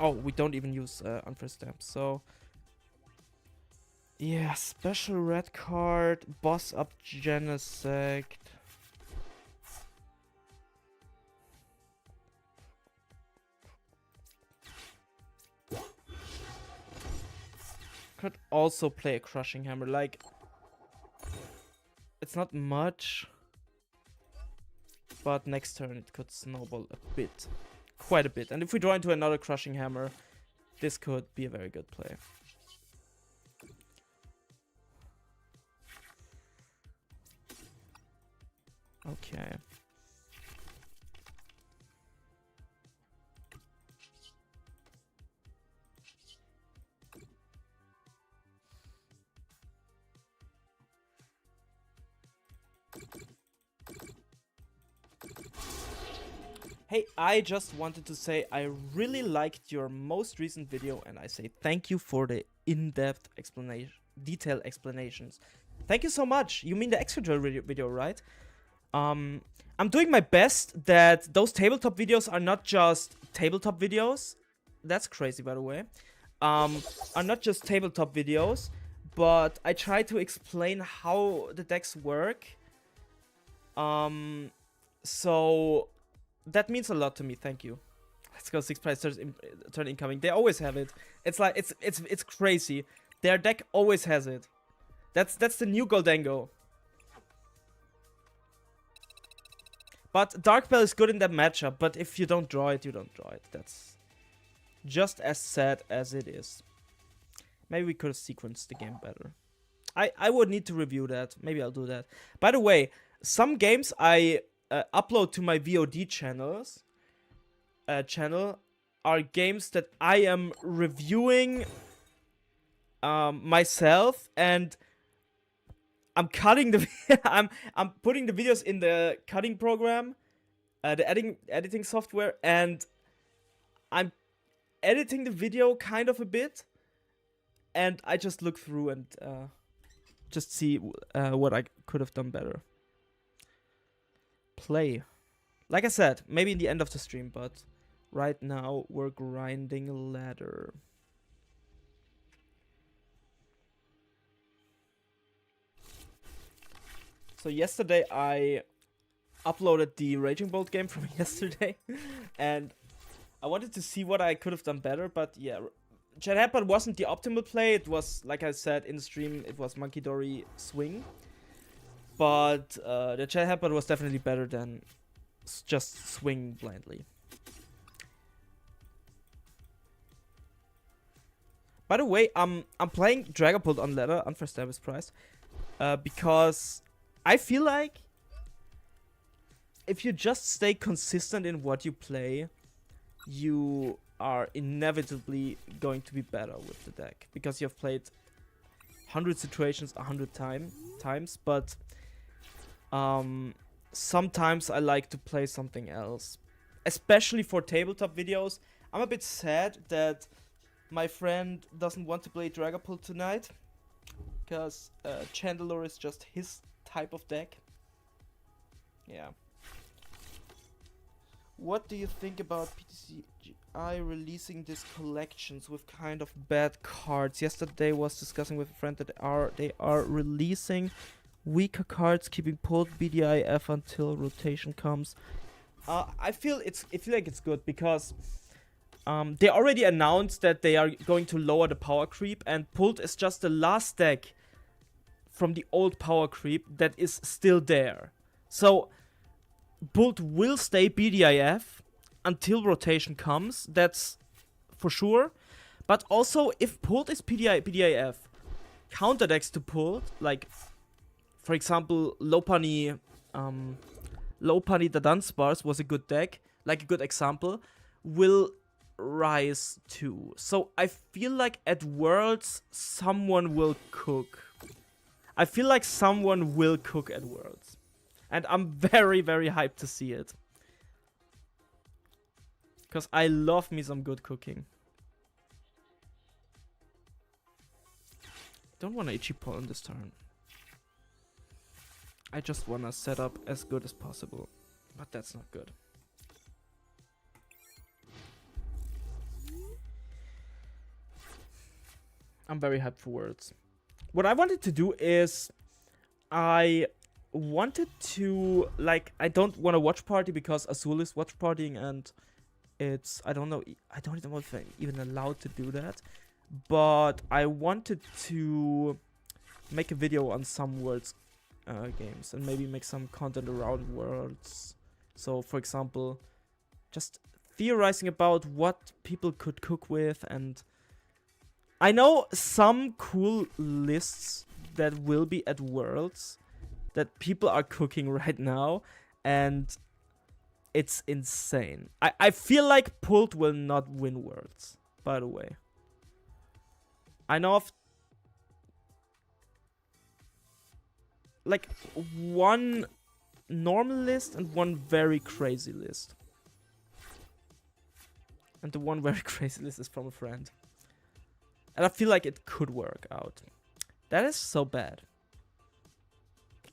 Oh, we don't even use unfair stamps, so Yeah, special red card, boss up Genesect. Could also play a Crushing Hammer, like... It's not much, but next turn it could snowball a bit. Quite a bit. And if we draw into another Crushing Hammer, this could be a very good play. Okay. Hey, I just wanted to say I really liked your most recent video, and I say thank you for the in-depth explanation, detailed explanations. Thank you so much. You mean the Excadrill video, right? I'm doing my best that those tabletop videos are not just tabletop videos. That's crazy, by the way. Are not just tabletop videos, but I try to explain how the decks work. So that means a lot to me. Thank you. Let's go 6 price turn incoming. They always have it. It's like it's crazy. Their deck always has it. That's the new Goldango. But Dark Bell is good in that matchup, but if you don't draw it, you don't draw it. That's just as sad as it is. Maybe we could have sequenced the game better. I would need to review that. Maybe I'll do that. By the way, some games I upload to my VOD channel are games that I am reviewing myself, and I'm cutting the I'm putting the videos in the cutting program, the editing software, and I'm editing the video kind of a bit, and I just look through and just see what I could have done better. Play. Like I said, maybe in the end of the stream, but right now we're grinding a ladder. So yesterday I uploaded the Raging Bolt game from yesterday, and I wanted to see what I could have done better, but yeah, Chad Hepburn wasn't the optimal play. It was, like I said in the stream, it was Monkey Dory swing. But the Chad Hepburn was definitely better than just swing blindly. By the way, I'm playing Dragapult on ladder, unfair Status Price, because I feel like if you just stay consistent in what you play, you are inevitably going to be better with the deck, because you have played 100 situations 100 times, but sometimes I like to play something else, especially for tabletop videos. I'm a bit sad that my friend doesn't want to play Dragapult tonight, because Chandelure is just his type of deck. Yeah. What do you think about PTCGI releasing these collections with kind of bad cards? Yesterday was discussing with a friend that they are releasing weaker cards, keeping pulled BDIF until rotation comes. I feel like it's good, because they already announced that they are going to lower the power creep, and pulled is just the last deck from the old power creep that is still there. So Pulled will stay BDIF until rotation comes, that's for sure. But also, if Pulled is BDIF, counter decks to Pulled, like, for example, Lopunny the Dunsparce was a good deck, like a good example, will rise too. So I feel like at Worlds, someone will cook. I feel like someone will cook at Worlds. And I'm very, very hyped to see it. Because I love me some good cooking. Don't want to Ichipollen this turn. I just want to set up as good as possible. But that's not good. I'm very hyped for Worlds. what I wanted to do is I wanted to, like, I don't want to watch party because Azul is watch partying and it's, I don't know if I'm even allowed to do that, but I wanted to make a video on some Worlds games and maybe make some content around Worlds. So, for example, just theorizing about what people could cook with, and I know some cool lists that will be at Worlds that people are cooking right now, and it's insane. I feel like Pult will not win Worlds, by the way. I know of like one normal list and one very crazy list. And the one very crazy list is from a friend. And I feel like it could work out. That is so bad.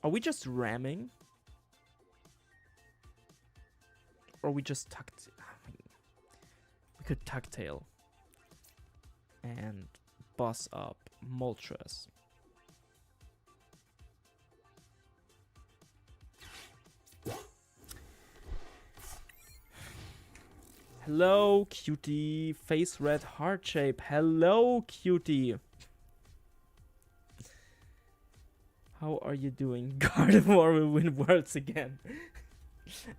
Are we just ramming? Or we just tucked... We could tuck tail. And boss up Moltres. Hello, cutie. Face red heart shape. Hello, cutie. How are you doing? Gardevoir will win Worlds again.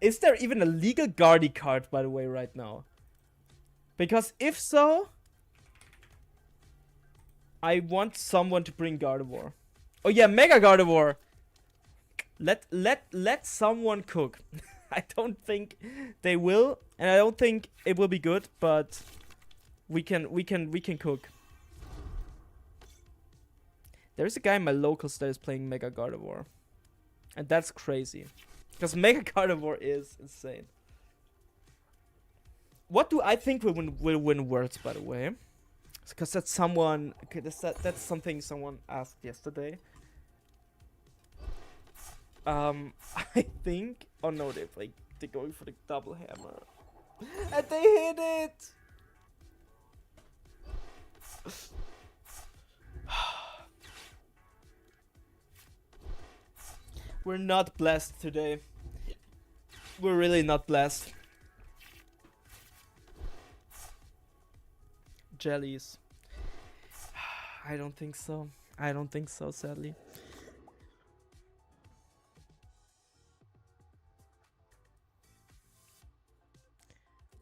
Is there even a legal Guardy card, by the way, right now? Because if so, I want someone to bring Gardevoir. Oh yeah, Mega Gardevoir. Let someone cook. I don't think they will, and I don't think it will be good, but we can cook. There's a guy in my locals that is playing Mega Gardevoir, and that's crazy, because Mega Gardevoir is insane. What do I think will win Worlds, by the way? Because that's someone. Okay, that's something someone asked yesterday. I think. Oh no, they're going for the double hammer, and they hit it. We're not blessed today. We're really not blessed. Jellies. I don't think so. I don't think so, sadly.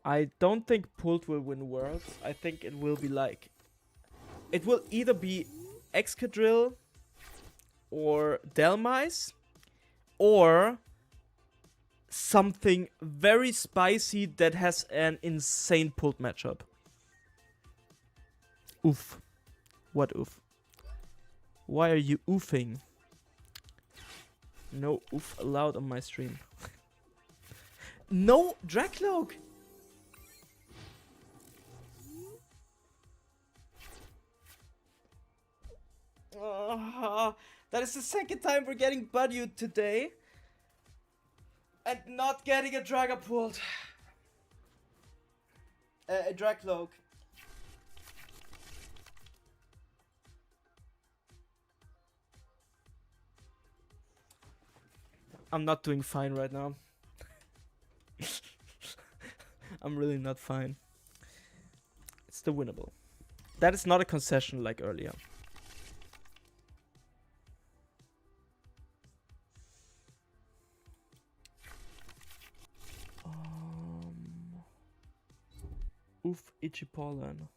I don't think Pult will win Worlds. I think it will be like... It will either be Excadrill or Dhelmise or something very spicy that has an insane Pult matchup. Oof. What oof? Why are you oofing? No oof allowed on my stream. No Dracloak! That is the second time we're getting Budyut today. And not getting a Dragapult. A Dracloak. I'm not doing fine right now. I'm really not fine. It's the winnable. That is not a concession like earlier. Oof, itchy pollen.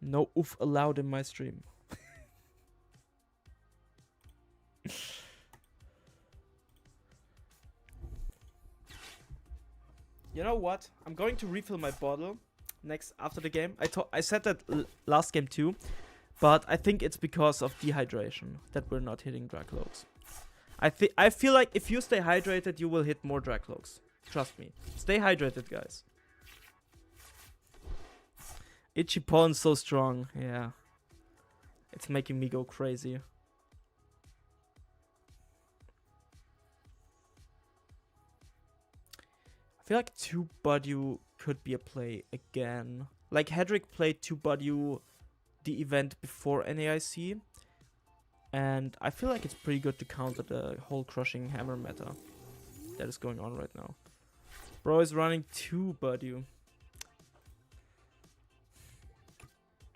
No oof allowed in my stream. You know what? I'm going to refill my bottle next after the game. I said that last game too, but I think it's because of dehydration that we're not hitting Dracloaks. I feel like if you stay hydrated, you will hit more Dracloaks. Trust me. Stay hydrated, guys. Itchy pollen's so strong. Yeah. It's making me go crazy. I feel like 2 Budyut could be a play again. Like Hedrick played 2 Budyut the event before NAIC. And I feel like it's pretty good to counter the whole Crushing Hammer meta that is going on right now. Bro is running 2 Budew.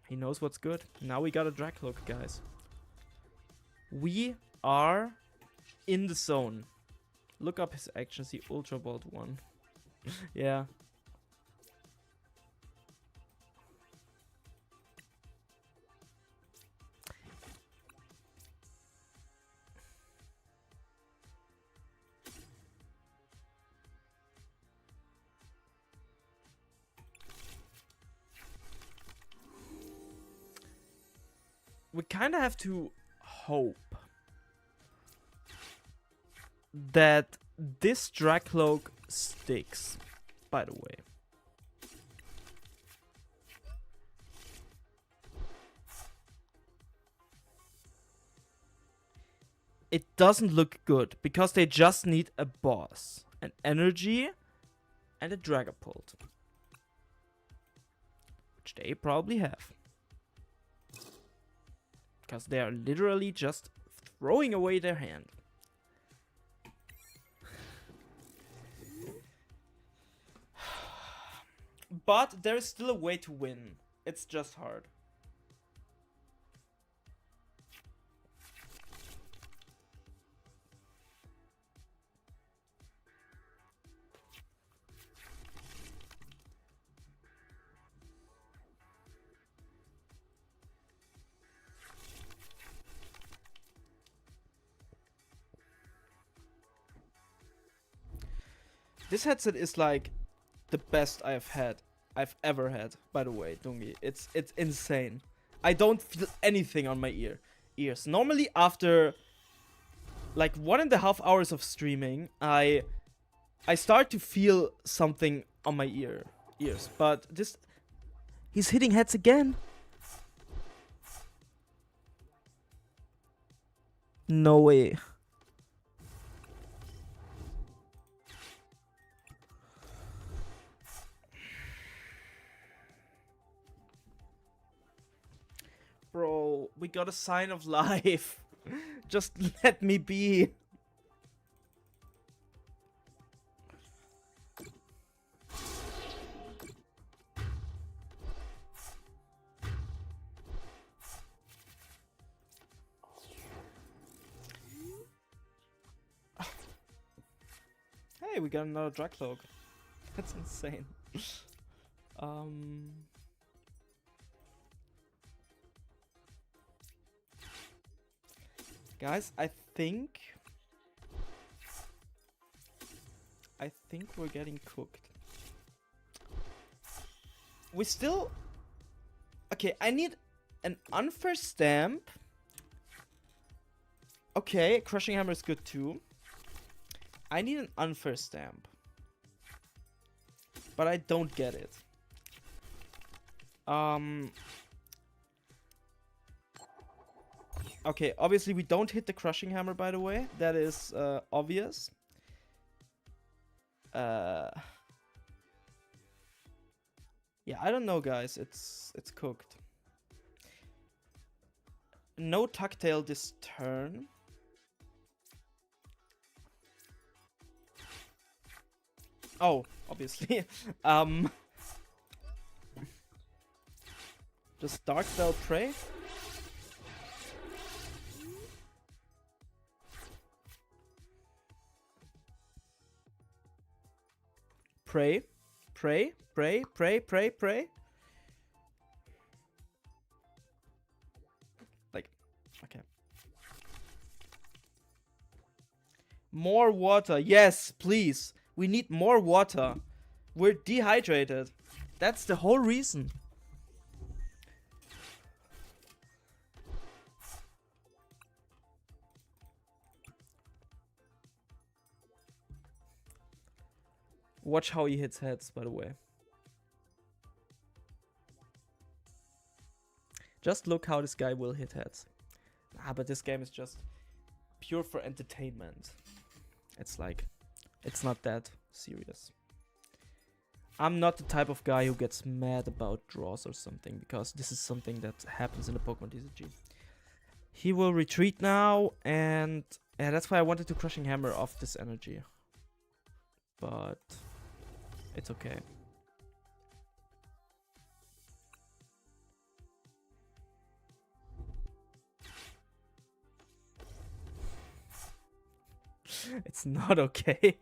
He knows what's good. Now we got a Dracloak, guys. We are in the zone. Look up his actions. He Ultra Bolt 1. Yeah. We kind of have to hope that this Dracloak sticks, by the way. It doesn't look good because they just need a boss, an energy, and a Dragapult, which they probably have. Because they are literally just throwing away their hand. But there is still a way to win. It's just hard. This headset is like the best I've ever had, by the way, Dungi. It's insane. I don't feel anything on my ears. Normally after like 1.5 hours of streaming, I start to feel something on my ears. But this, he's hitting heads again. No way. Bro, we got a sign of life. Just let me be. Hey, we got another Dracloak. That's insane. Guys, I think we're getting cooked. We still... Okay, I need an unfair stamp. Okay, Crushing Hammer is good too. I need an unfair stamp. But I don't get it. Okay, obviously we don't hit the Crushing Hammer, by the way. That is obvious. Yeah, I don't know, guys. It's cooked. No Tucktail this turn. Oh, obviously. Just Dark Spell Prey. Pray. Pray. Pray. Pray. Pray. Pray. Like, okay. More water. Yes, please. We need more water. We're dehydrated. That's the whole reason. Watch how he hits heads, by the way. Just look how this guy will hit heads. Ah, but this game is just pure for entertainment. It's like, it's not that serious. I'm not the type of guy who gets mad about draws or something, because this is something that happens in the Pokemon TCG. He will retreat now, and yeah, that's why I wanted to Crushing Hammer off this energy. But it's okay. It's not okay.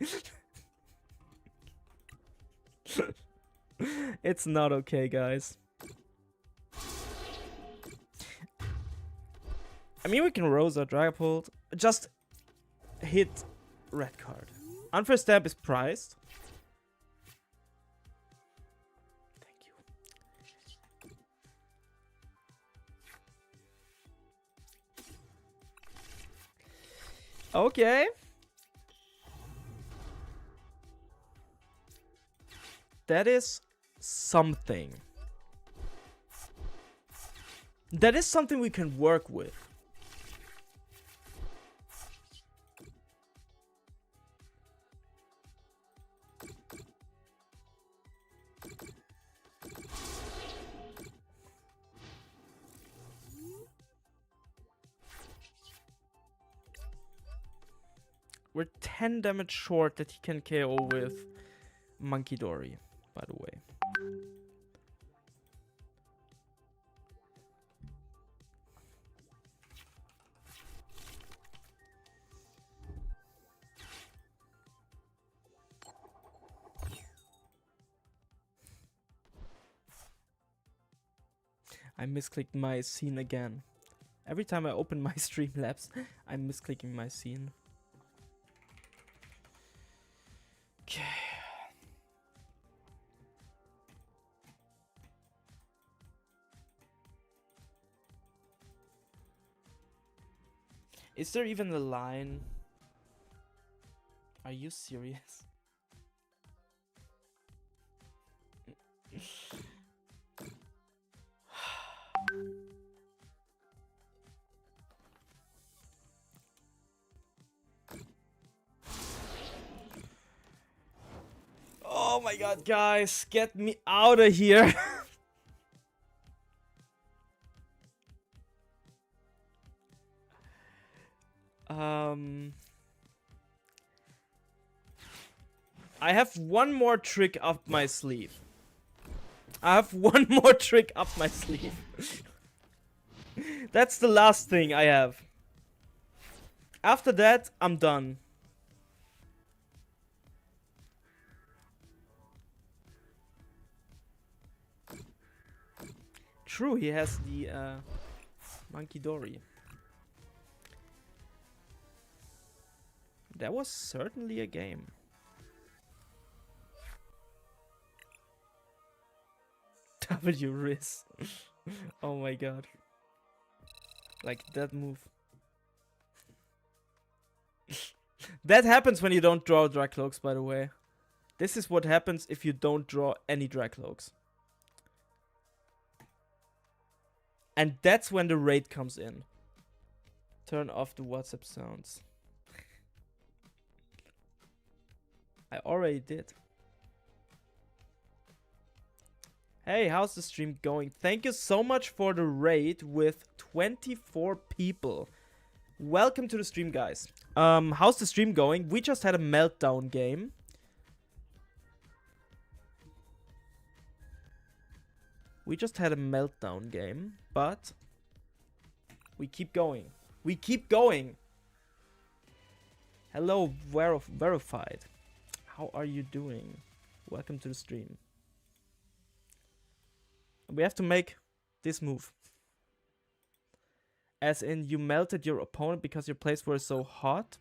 It's not okay, guys. I mean, we can Rosa, Dragapult. Just hit red card. Unfair Stab is priced. Thank you. Okay. That is something. That is something we can work with. We're 10 damage short that he can KO with Monkey Dory, by the way. I misclicked my scene again. Every time I open my Streamlabs, I'm misclicking my scene. Okay. Is there even a line? Are you serious? Oh my god, guys, get me out of here. I have one more trick up my sleeve. I have one more trick up my sleeve. That's the last thing I have. After that, I'm done. True, he has the Monkey Dory. That was certainly a game. W Riz. Oh my god. Like that move. That happens when you don't draw Dracloaks, by the way. This is what happens if you don't draw any Dracloaks. And that's when the raid comes in. Turn off the WhatsApp sounds. I already did. Hey, how's the stream going? Thank you so much for the raid with 24 people. Welcome to the stream, guys. How's the stream going? We just had a meltdown game. But we keep going. We keep going. Hello, Verified. How are you doing? Welcome to the stream. We have to make this move. As in, you melted your opponent because your plays were so hot?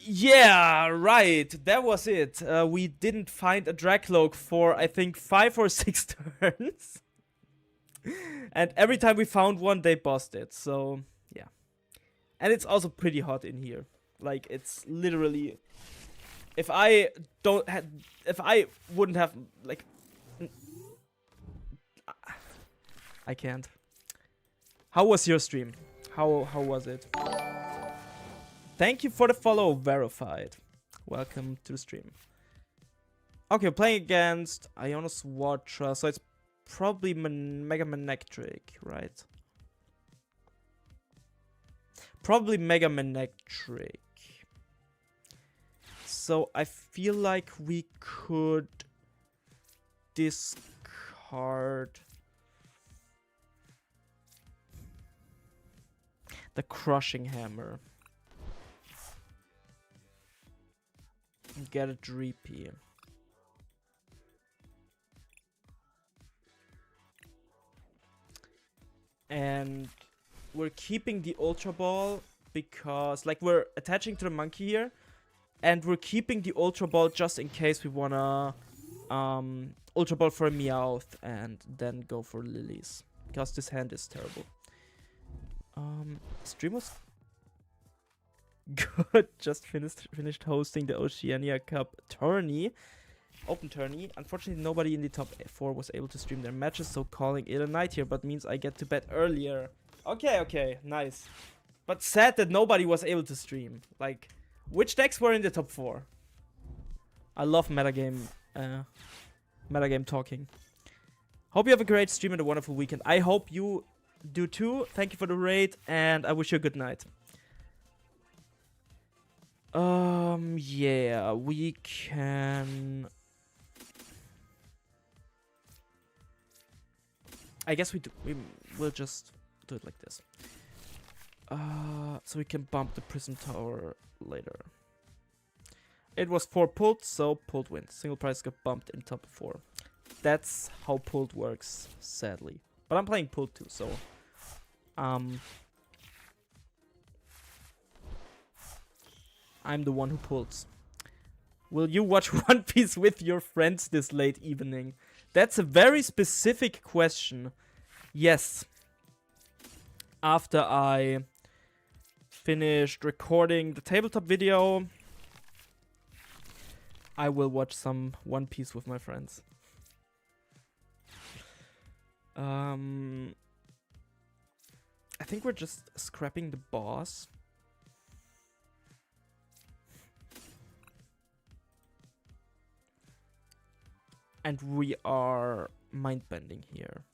Yeah, right. That was it. We didn't find a Dracloak for, I think, 5 or 6 turns. And every time we found one, they bossed it. So, yeah. And it's also pretty hot in here. Like, it's literally... If I wouldn't have, like... I can't. How was your stream? How was it? Thank you for the follow, Verified. Welcome to the stream. Okay, we're playing against Ionos Watra, so it's probably Mega Manectric, right? Probably Mega Manectric. So I feel like we could discard the Crushing Hammer. And get a Dreepy. And we're keeping the Ultra Ball because, like, we're attaching to the monkey here. And we're keeping the Ultra Ball just in case we wanna Ultra Ball for a Meowth and then go for Lilies. Because this hand is terrible. Stream was good. Just finished hosting the Oceania Cup tourney. Open tourney. Unfortunately, nobody in the top 4 was able to stream their matches, so calling it a night here, but means I get to bed earlier. Okay, nice. But sad that nobody was able to stream. Like, which decks were in the top 4? I love metagame talking. Hope you have a great stream and a wonderful weekend. I hope you do too. Thank you for the raid, and I wish you a good night. Yeah, we can... I guess we'll just do it like this. So we can bump the Prism Tower later. It was 4 pulled, so pulled wins. Single price got bumped in top 4. That's how pulled works, sadly. But I'm playing pulled too, so... I'm the one who pulls. Will you watch One Piece with your friends this late evening? That's a very specific question. Yes. After I finished recording the tabletop video, I will watch some One Piece with my friends. I think we're just scrapping the boss. And we are mind bending here.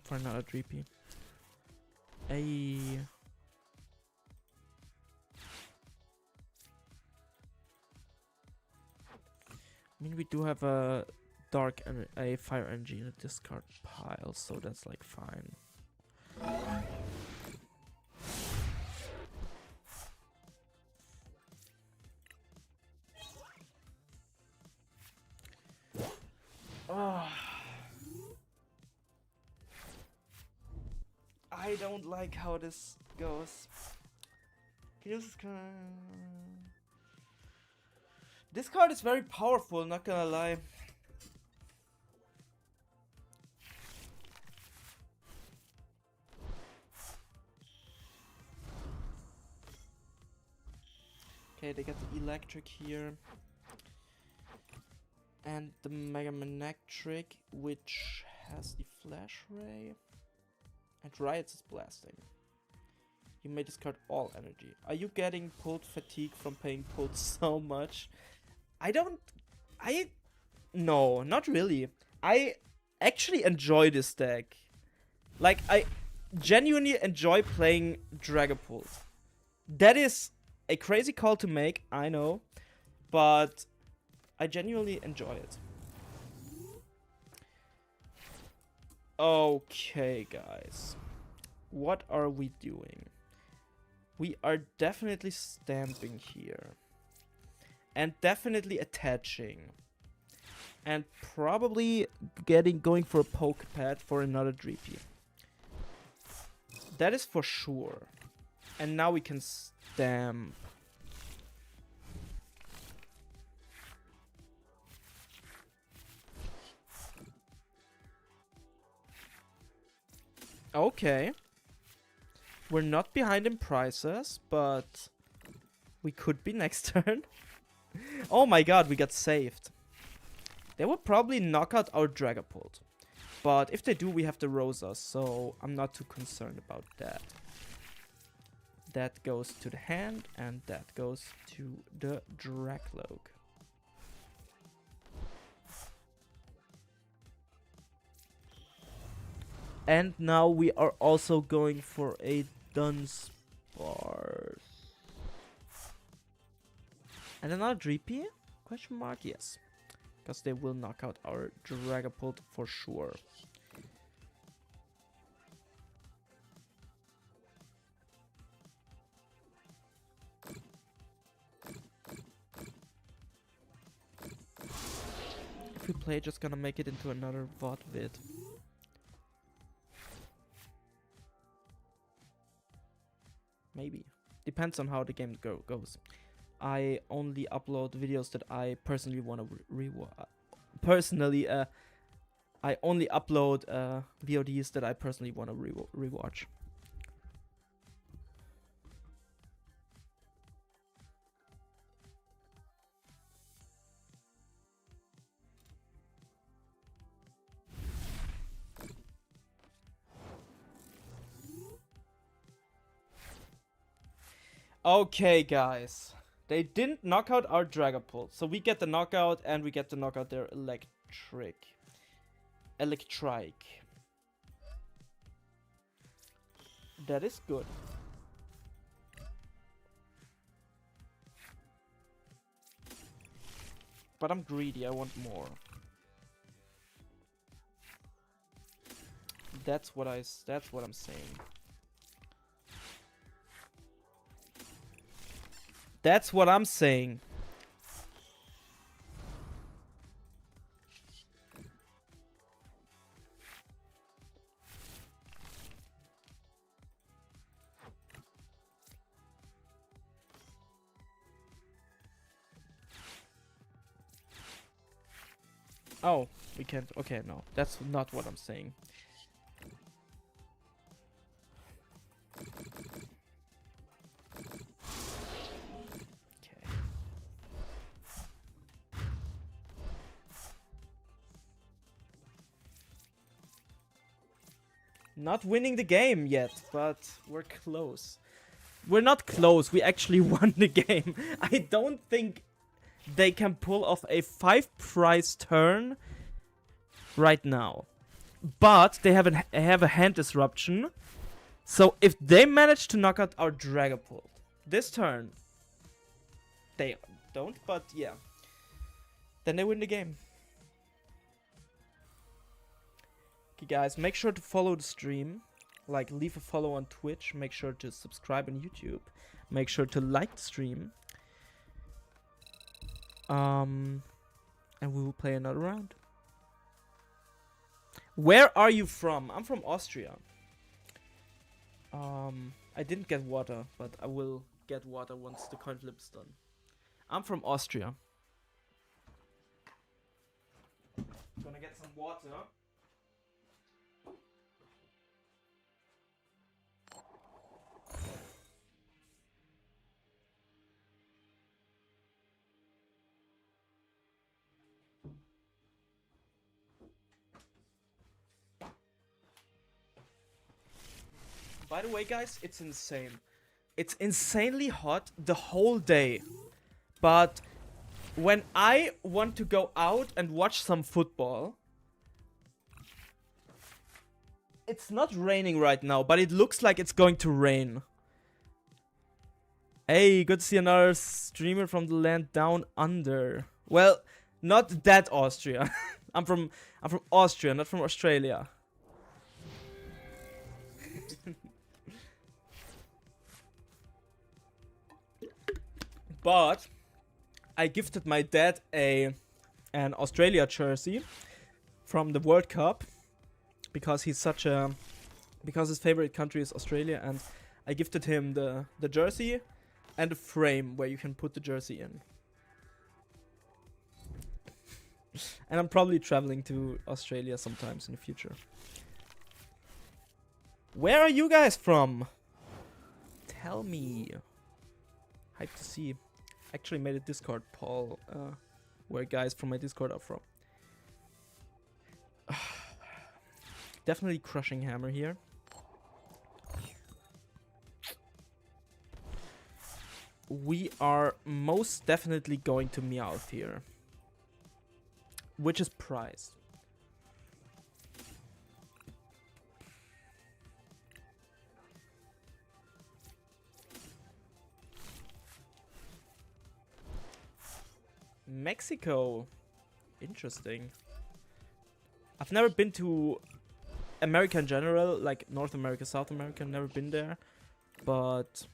For another Dreepy. I mean, we do have a fire energy in a discard pile, so that's like fine. I don't like how this goes. Can you use this card? This card is very powerful, not gonna lie. Okay, they got the electric here. And the Mega Manectric, which has the Flash Ray. And Riots is blasting. You may discard all energy. Are you getting pulled fatigue from playing pulled so much? No, not really. I actually enjoy this deck. Like, I genuinely enjoy playing Dragapult. That is a crazy call to make, I know. But I genuinely enjoy it. Okay, guys. What are we doing? We are definitely stamping here. And definitely attaching. And probably going for a poke pad for another Dreepy. That is for sure. And now we can stamp. Okay. We're not behind in prices, but we could be next turn. Oh my god, we got saved. They will probably knock out our Dragapult. But if they do, we have the Rosa, so I'm not too concerned about that. That goes to the hand, and that goes to the Drakloak. And now we are also going for a Dunsparce. And another Dreepy? Question mark? Yes. Because they will knock out our Dragapult for sure. If we play, just gonna make it into another VOD vid. Maybe. Depends on how the game goes. I only upload videos that I personally want to rewatch. Personally, I only upload VODs that I personally want to rewatch. Okay, guys. They didn't knock out our Dragapult, so we get the knockout and we get to knock out their Electrike. That is good. But I'm greedy, I want more. That's what I'm saying. That's what I'm saying. Oh, we can't. Okay, no. That's not what I'm saying. Not winning the game yet, but we're close. We're not close, we actually won the game. I don't think they can pull off a 5-prize turn right now. But they have a hand disruption. So if they manage to knock out our Dragapult this turn, they don't, but yeah. Then they win the game. Okay, guys, make sure to follow the stream. Like, leave a follow on Twitch. Make sure to subscribe on YouTube. Make sure to like the stream. And we will play another round. Where are you from? I'm from Austria. I didn't get water, but I will get water once the coin flip is done. I'm from Austria. Gonna get some water. By the way, guys, it's insane. It's insanely hot the whole day. But when I want to go out and watch some football, it's not raining right now, but it looks like it's going to rain. Hey, good to see another streamer from the land down under. Well, not that Austria. I'm from Austria, not from Australia. But I gifted my dad an Australia jersey from the World Cup because he's because his favorite country is Australia, and I gifted him the jersey and a frame where you can put the jersey in. And I'm probably traveling to Australia sometimes in the future. Where are you guys from? Tell me. Hype to see. Actually made a Discord poll where guys from my Discord are from. Definitely crushing hammer here. we are most definitely going to Meowth here. Which is prized. Mexico. Interesting. I've never been to America in general, like North America, South America, never been there. But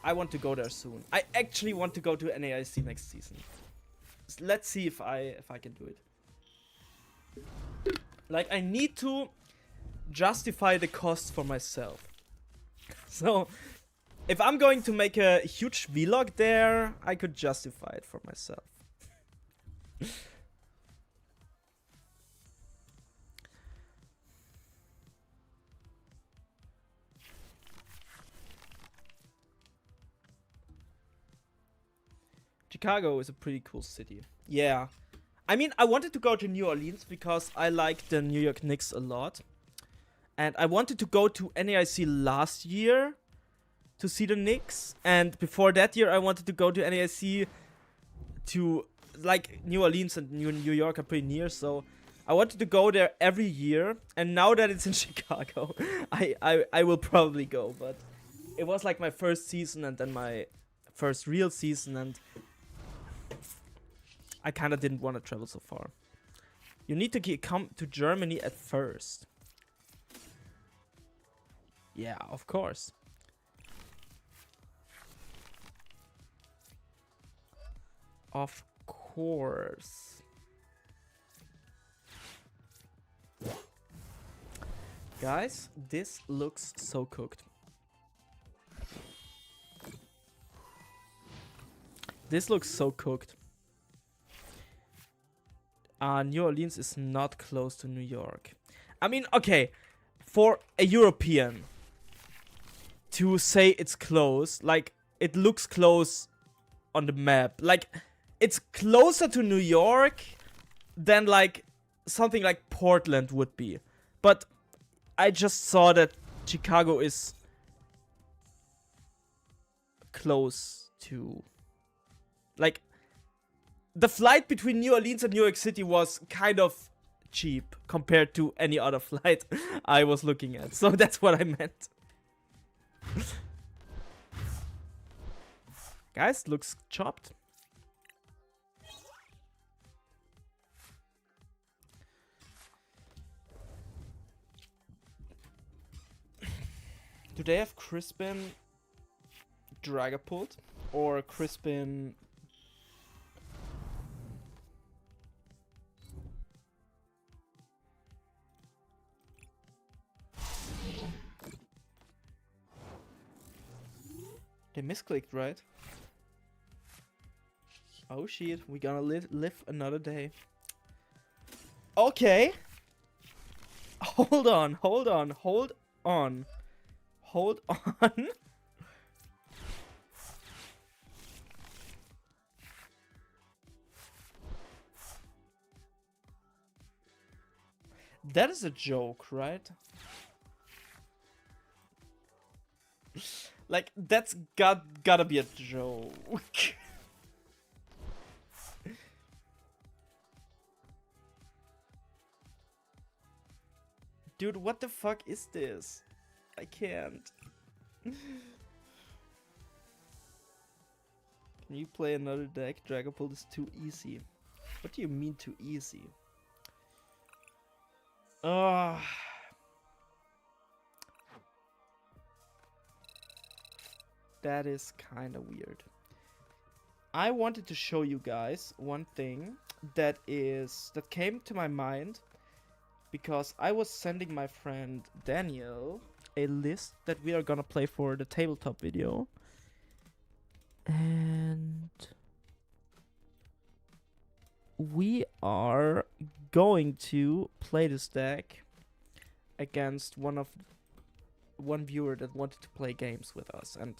I want to go there soon. I actually want to go to NAIC next season. Let's see if I can do it. Like, I need to justify the cost for myself. So, if I'm going to make a huge vlog there, I could justify it for myself. Chicago is a pretty cool city. Yeah. I mean, I wanted to go to New Orleans because I like the New York Knicks a lot. And I wanted to go to NAIC last year to see the Knicks. And before that year, I wanted to go to NAIC to, like, New Orleans and New York are pretty near. So I wanted to go there every year. And now that it's in Chicago, I will probably go. But it was like my first season and then my first real season. And I kind of didn't want to travel so far. You need to come to Germany at first. Yeah, of course. Of course. Guys, this looks so cooked. This looks so cooked. New Orleans is not close to New York. I mean, okay, for a European to say it's close, like, it looks close on the map. Like, it's closer to New York than, like, something like Portland would be. But I just saw that Chicago is close to, like, the flight between New Orleans and New York City was kind of cheap compared to any other flight I was looking at. So that's what I meant. Guys, looks chopped. Do they have Crispin Dragapult or Crispin? They misclicked, right? Oh shit, we gonna live another day. Okay. Hold on, hold on, hold on. Hold on. That is a joke, right? Like, that's gotta be a joke. Dude, what the fuck is this? I can't. Can you play another deck? Dragapult is too easy. What do you mean too easy? That is kind of weird. I wanted to show you guys one thing that came to my mind because I was sending my friend Daniel a list that we are gonna play for the tabletop video. And we are going to play this deck against one viewer that wanted to play games with us. And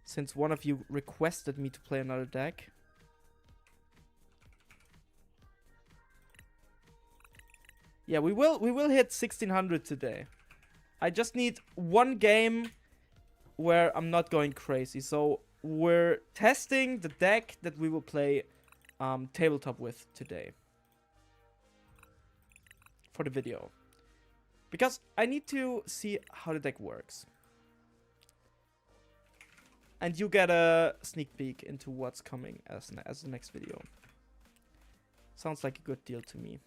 since one of you requested me to play another deck, yeah, we will hit 1600 today. I just need one game where I'm not going crazy. So we're testing the deck that we will play tabletop with today for the video, because I need to see how the deck works. And you get a sneak peek into what's coming as the next video. Sounds like a good deal to me.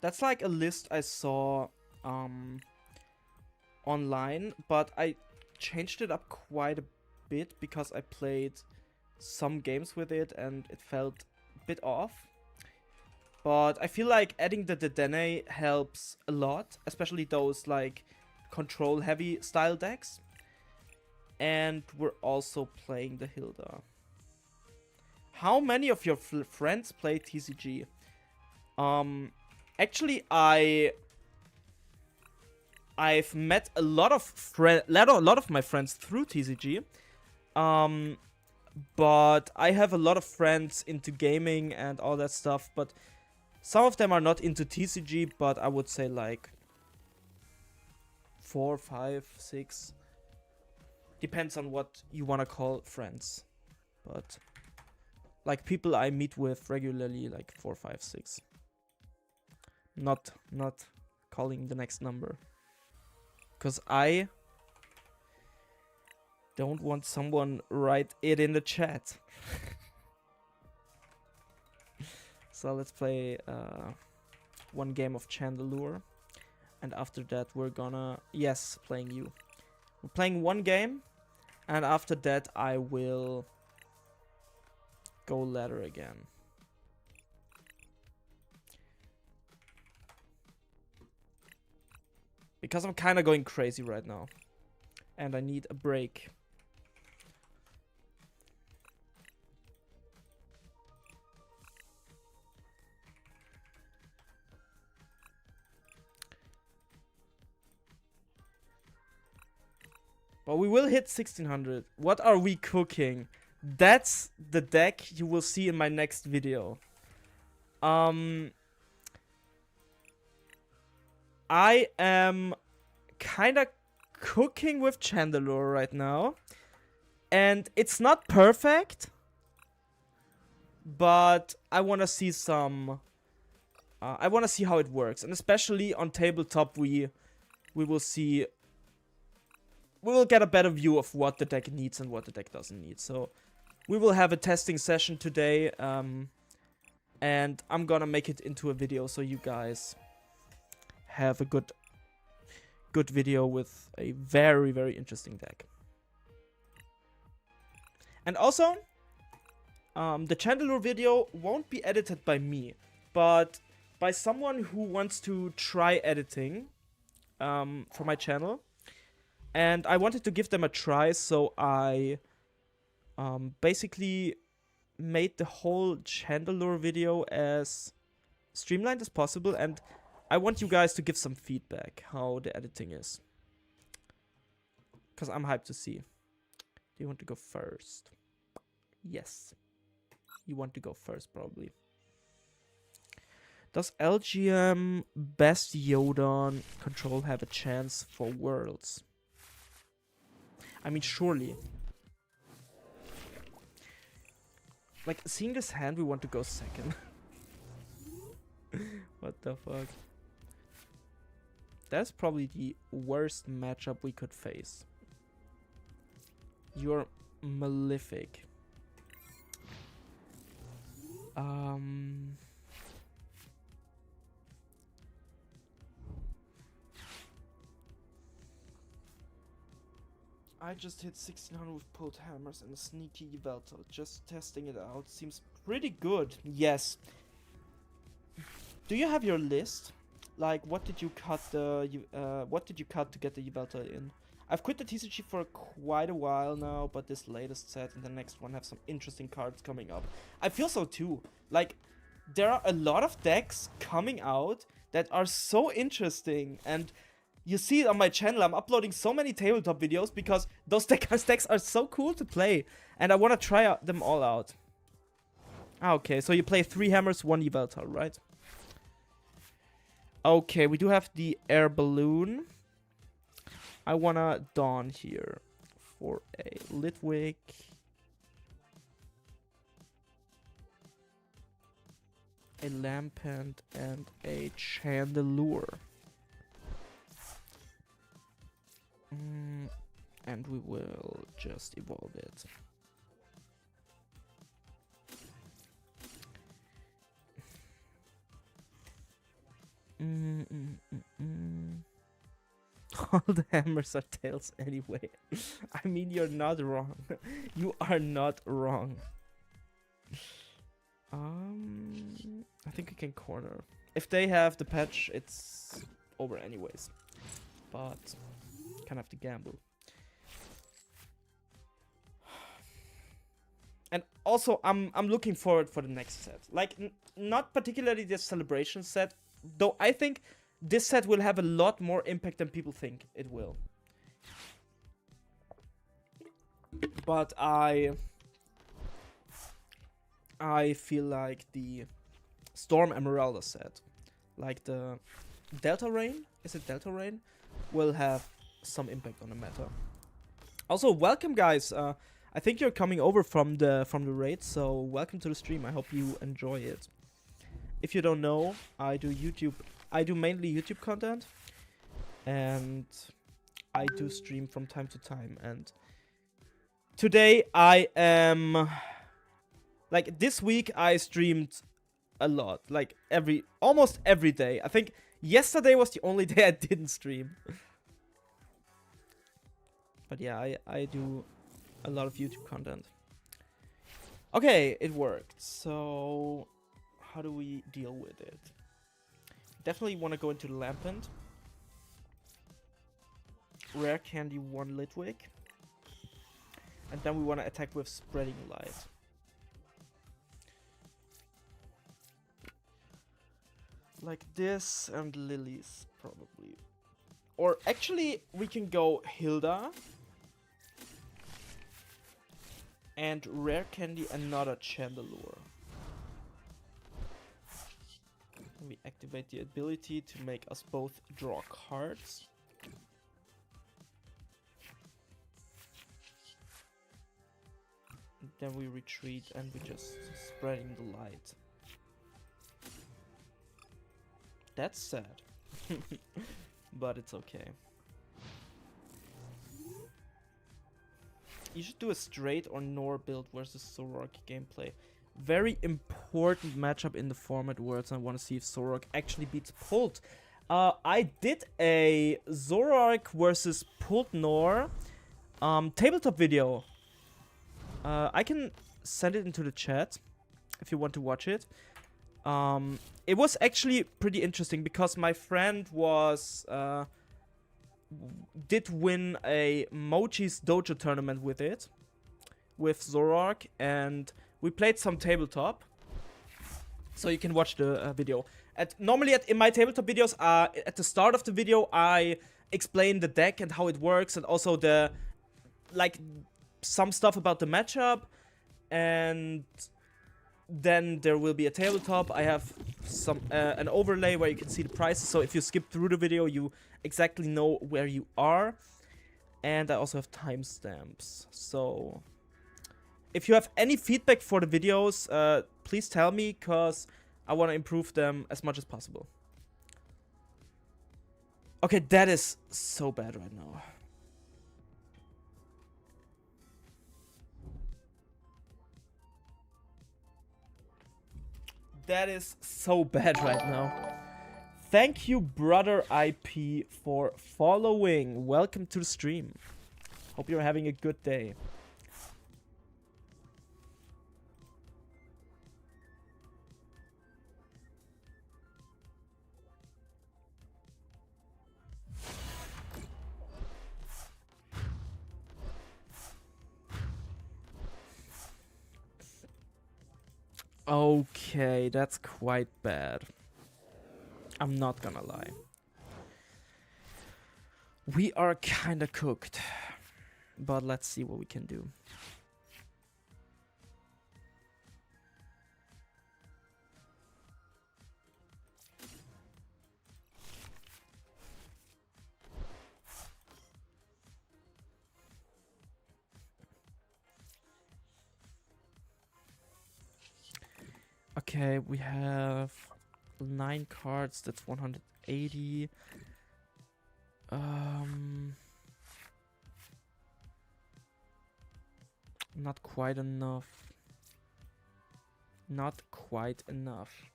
That's like a list I saw online, but I changed it up quite a bit because I played some games with it and it felt a bit off. But I feel like adding the Dedenne helps a lot, especially those like control heavy style decks. And we're also playing the Hilda. How many of your friends play TCG? Actually, I've met a lot of my friends through TCG. But I have a lot of friends into gaming and all that stuff, but some of them are not into TCG, but I would say like 4, 5, 6. Depends on what you want to call friends. But like people I meet with regularly, like 4, 5, 6. Not calling the next number. Because I don't want someone write it in the chat. So let's play one game of Chandelure. And after that we're gonna... Yes, playing you. We're playing one game. And after that I will go ladder again. Because I'm kind of going crazy right now. And I need a break. But we will hit 1600. What are we cooking? That's the deck you will see in my next video. I am kind of cooking with Chandelure right now. And it's not perfect. But I want to see some... I want to see how it works. And especially on tabletop, we will see... We will get a better view of what the deck needs and what the deck doesn't need. So we will have a testing session today. And I'm gonna make it into a video so you guys have a good video with a very, very interesting deck. And also, the Chandelure video won't be edited by me, but by someone who wants to try editing for my channel. And I wanted to give them a try, so I basically made the whole Chandelure video as streamlined as possible, and I want you guys to give some feedback how the editing is. Because I'm hyped to see. Do you want to go first? Yes. You want to go first, probably. Does LGM Bastiodon Control have a chance for Worlds? I mean, surely. Like, seeing this hand, we want to go second. What the fuck? That's probably the worst matchup we could face. You're Malefic. I just hit 1600 with pulled hammers and a sneaky Yveltal. Just testing it out. Seems pretty good. Yes. Do you have your list? Like, what did you cut to get the Yveltal in? I've quit the TCG for quite a while now, but this latest set and the next one have some interesting cards coming up. I feel so too. Like, there are a lot of decks coming out that are so interesting, and you see it on my channel. I'm uploading so many tabletop videos because those decks are so cool to play, and I want to try them all out. Ah, okay, so you play 3 hammers, 1 Yveltal, right? Okay, we do have the air balloon. I wanna Dawn here for a Litwick. A Lampent and a Chandelure. And we will just evolve it. All the hammers are tails anyway. I mean, you're not wrong. You are not wrong. I think we can corner. If they have the patch, it's over anyways. But kind of have to gamble. And also, I'm looking forward for the next set. Like, not particularly the celebration set, though I think this set will have a lot more impact than people think it will. But I feel like the Storm Emeralda set, like the Delta Rain, is it Delta Rain, will have some impact on the meta. Also, welcome guys. I think you're coming over from the raid, so welcome to the stream. I hope you enjoy it. If you don't know, I do mainly YouTube content, and I do stream from time to time. And today I am, like, this week I streamed a lot, like almost every day. I think yesterday was the only day I didn't stream. But yeah, I do a lot of YouTube content. Okay, it worked. So how do we deal with it? Definitely want to go into the Lampent. Rare Candy 1 Litwick. And then we want to attack with Spreading Light. Like this and Lilies, probably. Or actually, we can go Hilda. And Rare Candy another Chandelure. We activate the ability to make us both draw cards. And then we retreat and we just spreading the light. That's sad. But it's okay. You should do a straight or Nor build versus Zoroark gameplay. Very important matchup in the format worlds. I want to see if Zoroark actually beats Pult. I did a Zoroark versus Pult Nor tabletop video. I can send it into the chat if you want to watch it. It was actually pretty interesting because my friend was did win a Mochi's Dojo tournament with it, with Zoroark, and we played some tabletop. So you can watch the video. Normally in my tabletop videos, at the start of the video, I explain the deck and how it works, and also the some stuff about the matchup, and then there will be a tabletop. I have some an overlay where you can see the prices, so if you skip through the video, you exactly know where you are. And I also have timestamps. So if you have any feedback for the videos, please tell me, because I want to improve them as much as possible. Okay, that is so bad right now. That is so bad right now. Thank you, Brother IP, for following. Welcome to the stream. Hope you're having a good day. Okay, that's quite bad. I'm not gonna lie. We are kinda cooked. But let's see what we can do. Okay, we have 9 cards. That's 180. Not quite enough. Not quite enough.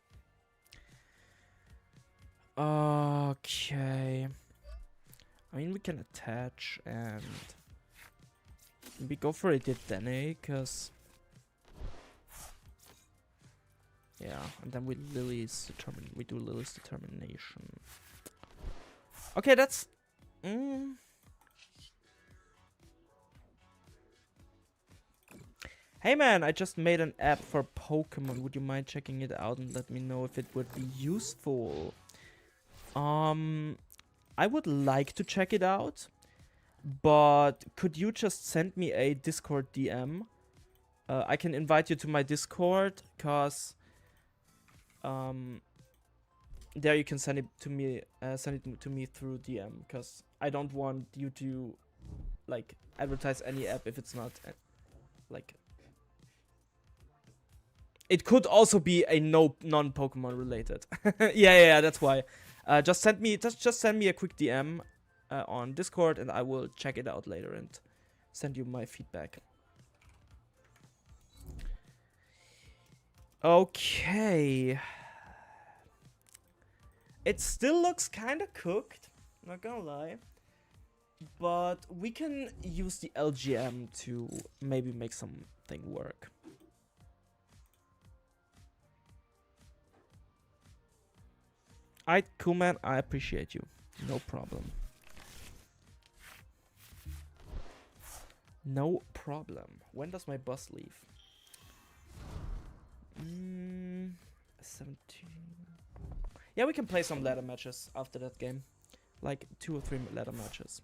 Okay. I mean, we can attach and we go for a Dedenne, cause yeah, and then we do Lily's determination. Okay, that's Hey man, I just made an app for Pokemon. Would you mind checking it out and let me know if it would be useful? I would like to check it out, but could you just send me a Discord DM? I can invite you to my Discord, cause there you can send it to me through DM, cause I don't want you to like advertise any app if it's not like. It could also be a non-Pokemon related. yeah, that's why. Just send me a quick DM on Discord, and I will check it out later and send you my feedback. Okay. It still looks kind of cooked, not gonna lie. But we can use the LGM to maybe make something work. Alright, cool man, I appreciate you. No problem. No problem. When does my bus leave? 17. Yeah, we can play some ladder matches after that game. Like 2 or 3 ladder matches.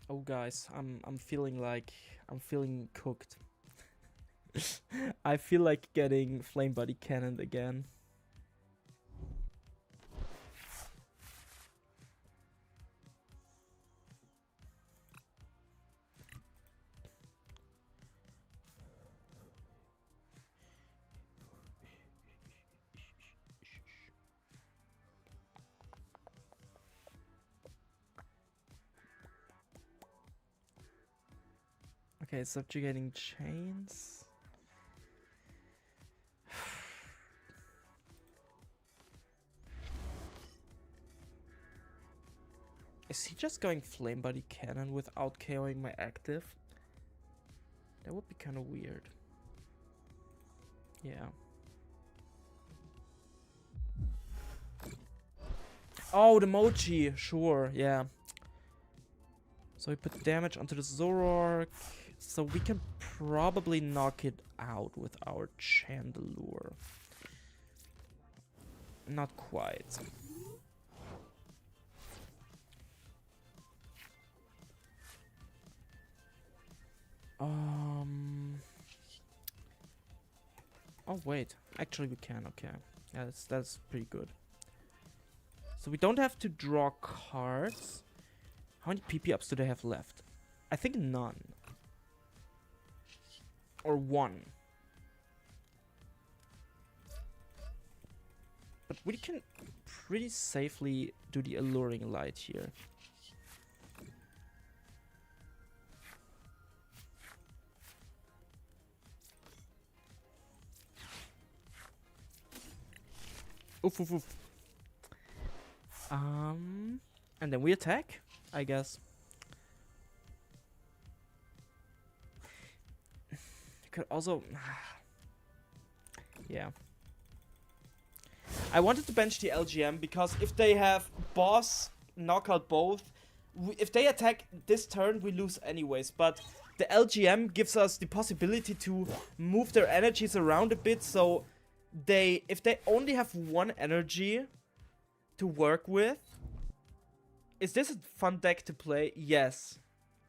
Oh guys, I'm feeling cooked. I feel like getting Flame Body Cannon again. Okay, subjugating chains. Is he just going Flame Body Cannon without KOing my active? That would be kind of weird. Yeah. Oh, the Mochi! Sure, yeah. So we put damage onto the Zoroark. So we can probably knock it out with our Chandelure. Not quite. Oh wait, actually we can. Okay, yeah, that's pretty good. So we don't have to draw cards. How many PP ups do they have left? I think none. Or 1. But we can pretty safely do the Alluring Light here. Oof, oof, oof. And then we attack, I guess. Could also... yeah. I wanted to bench the LGM because if they have boss, knockout both, if they attack this turn, we lose anyways. But the LGM gives us the possibility to move their energies around a bit, so if they only have 1 energy to work with. Is this a fun deck to play? Yes.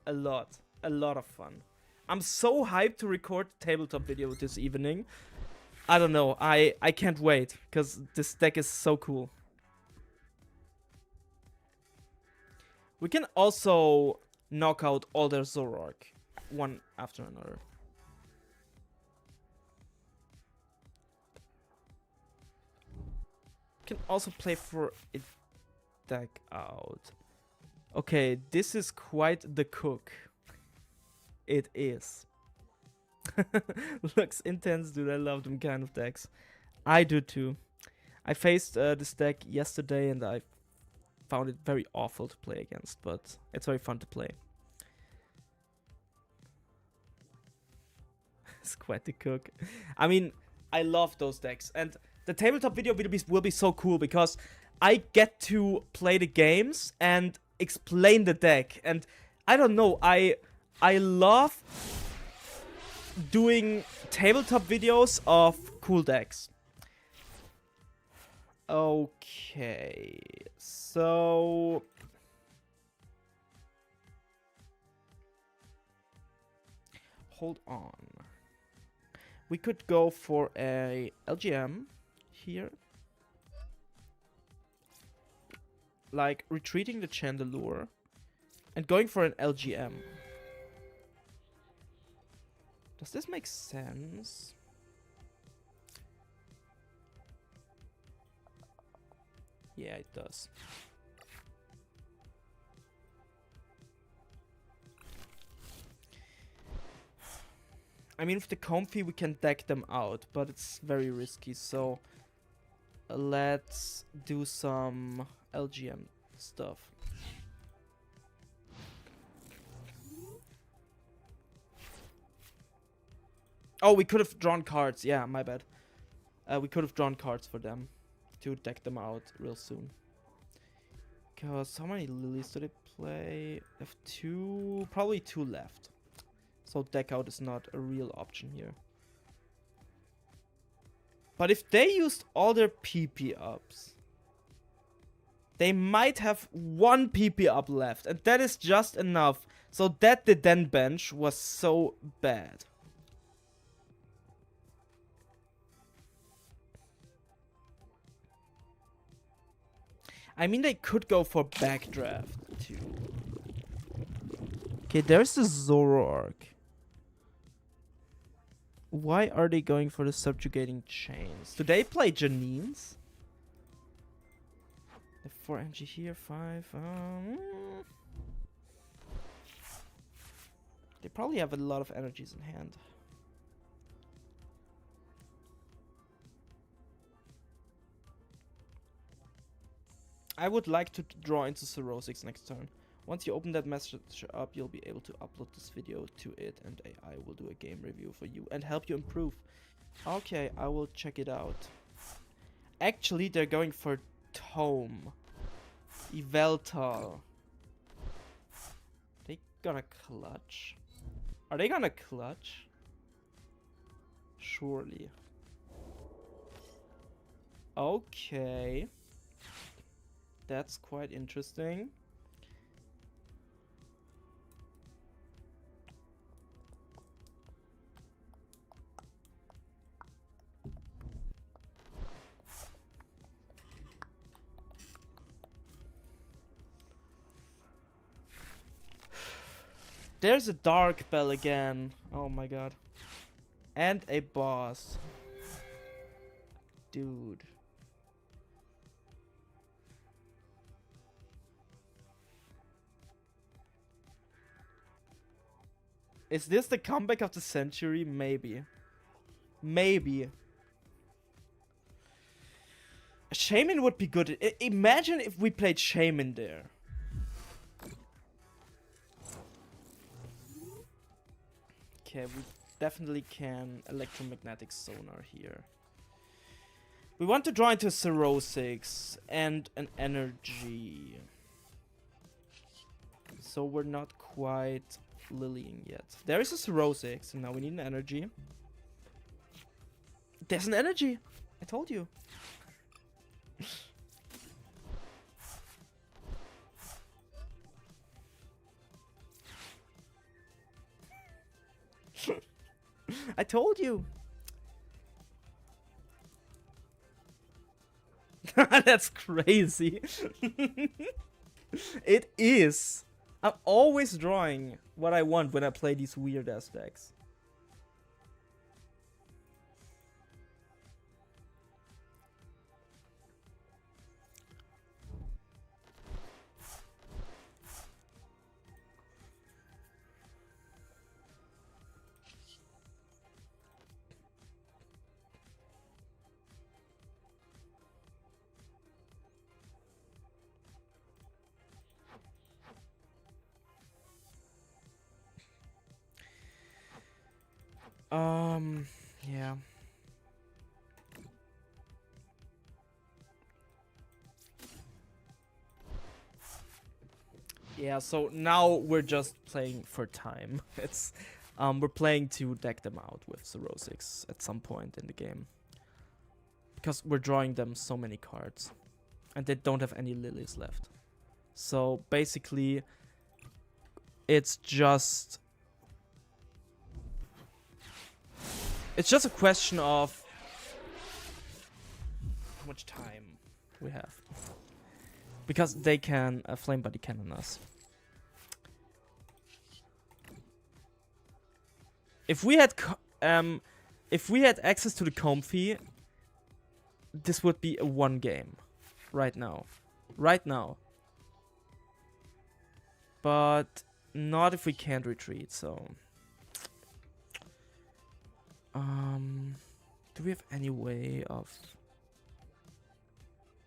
A lot of fun. I'm so hyped to record the tabletop video this evening. I don't know, I can't wait, because this deck is so cool. We can also knock out all their Zoroark, one after another. Can also play for a deck out. Okay, this is quite the cook. It is. Looks intense, dude. I love them kind of decks. I do too. I faced this deck yesterday and I found it very awful to play against, but it's very fun to play. It's quite the cook. I mean, I love those decks, and the tabletop video will be so cool because I get to play the games and explain the deck, and I don't know, I love doing tabletop videos of cool decks. Okay, so hold on. We could go for a LGM here. Like retreating the Chandelure and going for an LGM. Does this make sense? Yeah, it does. I mean, with the Comfy, we can deck them out, but it's very risky, so let's do some LGM stuff. Oh, we could have drawn cards. Yeah, my bad. We could have drawn cards for them to deck them out real soon. Because how many lilies do they play? They have two, probably two left. So deck out is not a real option here. But if they used all their PP ups, they might have one PP up left. And that is just enough. So that the Den bench was so bad. I mean, they could go for Backdraft too. Okay, there's the Zoroark. Why are they going for the Subjugating Chains? Do they play Janines? 4 energy here, 5. They probably have a lot of energies in hand. I would like to draw into Cirrhosis next turn. Once you open that message up, you'll be able to upload this video to it, and AI will do a game review for you and help you improve. Okay, I will check it out. Actually, they're going for Tome. Yveltal. They gonna clutch? Are they gonna clutch? Surely. Okay. That's quite interesting. There's a Dark Bell again. Oh my god. And a boss. Dude. Is this the comeback of the century? Maybe. Maybe. Shaman would be good. Imagine if we played Shaman there. Okay, we definitely can electromagnetic sonar here. We want to draw into Cirrhosis and an energy. So we're not quite lilying yet. There is a Cirrhosis, and now we need an energy. There's an energy! I told you. I told you. That's crazy. It is. I'm always drawing what I want when I play these weird ass decks. Yeah. Yeah, so now we're just playing for time. It's we're playing to deck them out with Xerosics at some point in the game. Because we're drawing them so many cards. And they don't have any lilies left. So basically it's just a question of how much time we have. Because they can Flame Body Cannon us. If we had access to the Comfy, this would be a 1 game right now. Right now. But not if we can't retreat, so do we have any way of...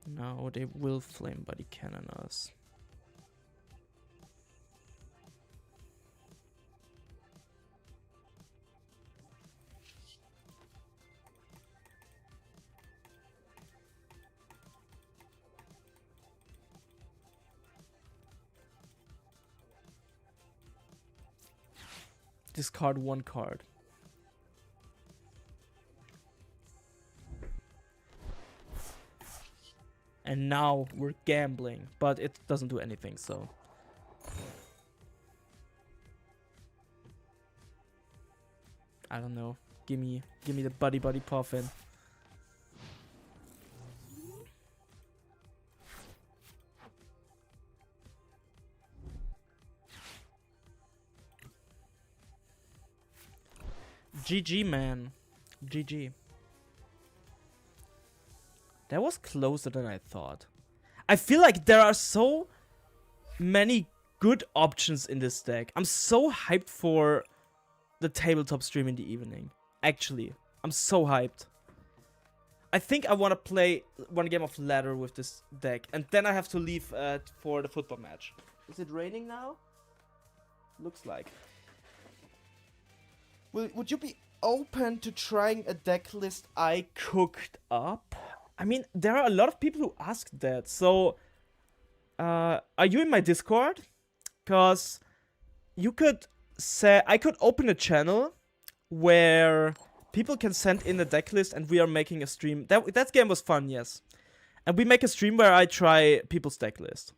No, they will Flame Body Cannon us. Discard 1 card. And now we're gambling, but it doesn't do anything, so... I don't know. Give me the Buddy Puffin. GG, man. GG. That was closer than I thought. I feel like there are so many good options in this deck. I'm so hyped for the tabletop stream in the evening. Actually, I'm so hyped. I think I want to play 1 game of ladder with this deck. And then I have to leave for the football match. Is it raining now? Looks like. Would you be open to trying a deck list I cooked up? I mean, there are a lot of people who asked that. So, are you in my Discord? Because you could say... I could open a channel where people can send in a deck list and we are making a stream. That game was fun, yes. And we make a stream where I try people's deck list.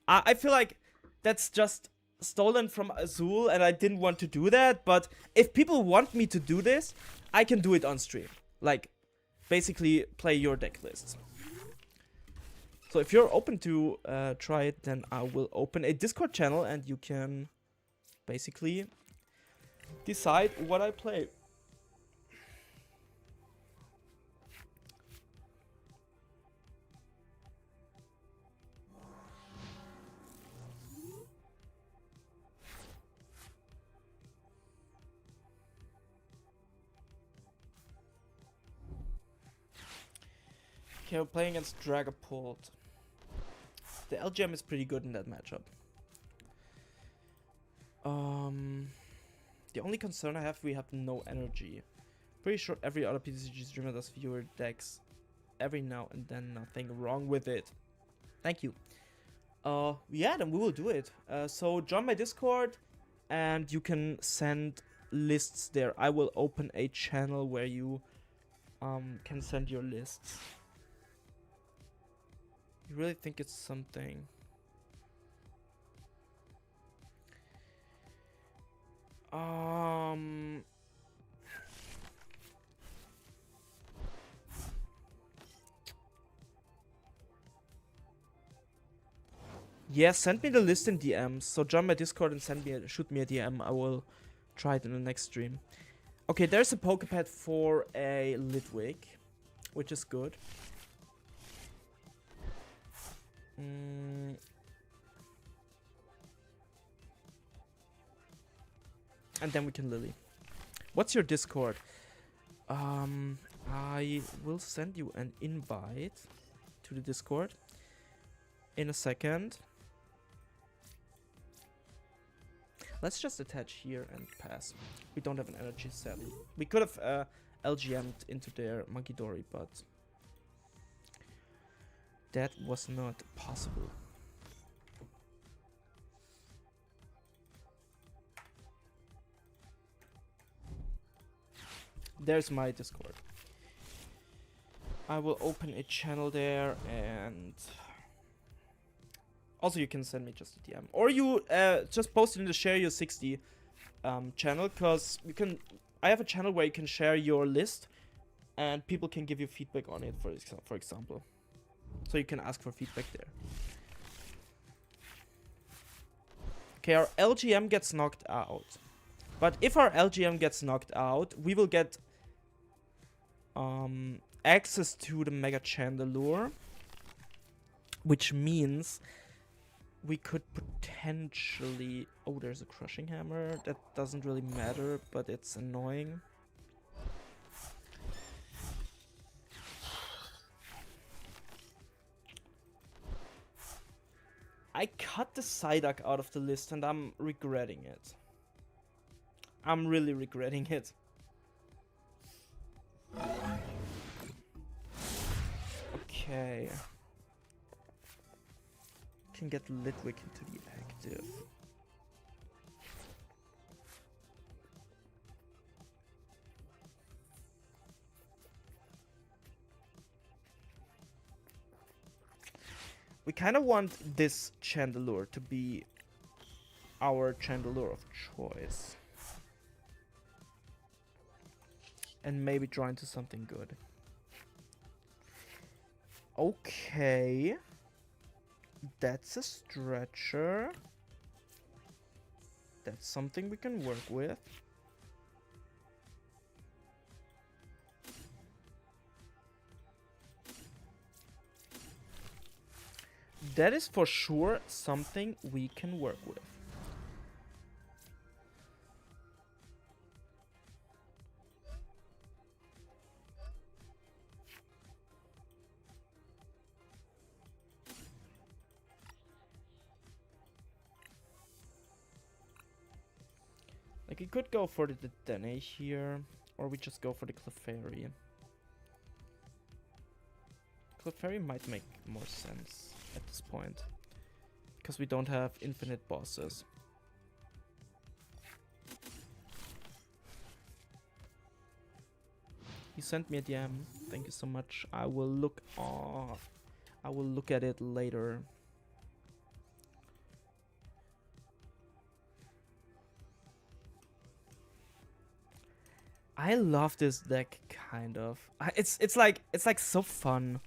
I feel like that's just stolen from Azul and I didn't want to do that. But if people want me to do this, I can do it on stream. Like, basically play your deck lists. So if you're open to try it, then I will open a Discord channel and you can basically decide what I play. Okay, we're playing against Dragapult. The LGM is pretty good in that matchup. The only concern I have, we have no energy. Pretty sure every other PTCG streamer does viewer decks every now and then. Nothing wrong with it. Thank you. Yeah, then we will do it. So join my Discord and you can send lists there. I will open a channel where you can send your lists. You really think it's something? Yeah, send me the list in DMs. So join my Discord and shoot me a DM. I will try it in the next stream. Okay, there's a Pokepad for a Litwick, which is good. And then we can Lily. What's your Discord? I will send you an invite to the Discord in a second. Let's just attach here and pass. We don't have an energy, sadly. We could have LGM'd into their Monkey Dory, but that was not possible. There's my Discord. I will open a channel there, and also you can send me just a DM, or you just post it in the Share Your 60 channel, because you can. I have a channel where you can share your list, and people can give you feedback on it. For example, so you can ask for feedback there. Okay, our LGM gets knocked out, but if our LGM gets knocked out, we will get access to the Mega Chandelure, which means we could potentially... Oh, there's a Crushing Hammer. That doesn't really matter, but it's annoying. I cut the Psyduck out of the list and I'm regretting it. I'm really regretting it. Okay. Can get Litwick into the active. We kind of want this Chandelure to be our Chandelure of choice. And maybe draw into something good. Okay. That's a stretcher. That's something we can work with. That is for sure something we can work with. Like, we could go for the Dene here, or we just go for the Clefairy. Clefairy might make more sense at this point, because we don't have infinite bosses. You sent me a DM. Thank you so much. I will look at it later. I love this deck, kind of. It's like so fun.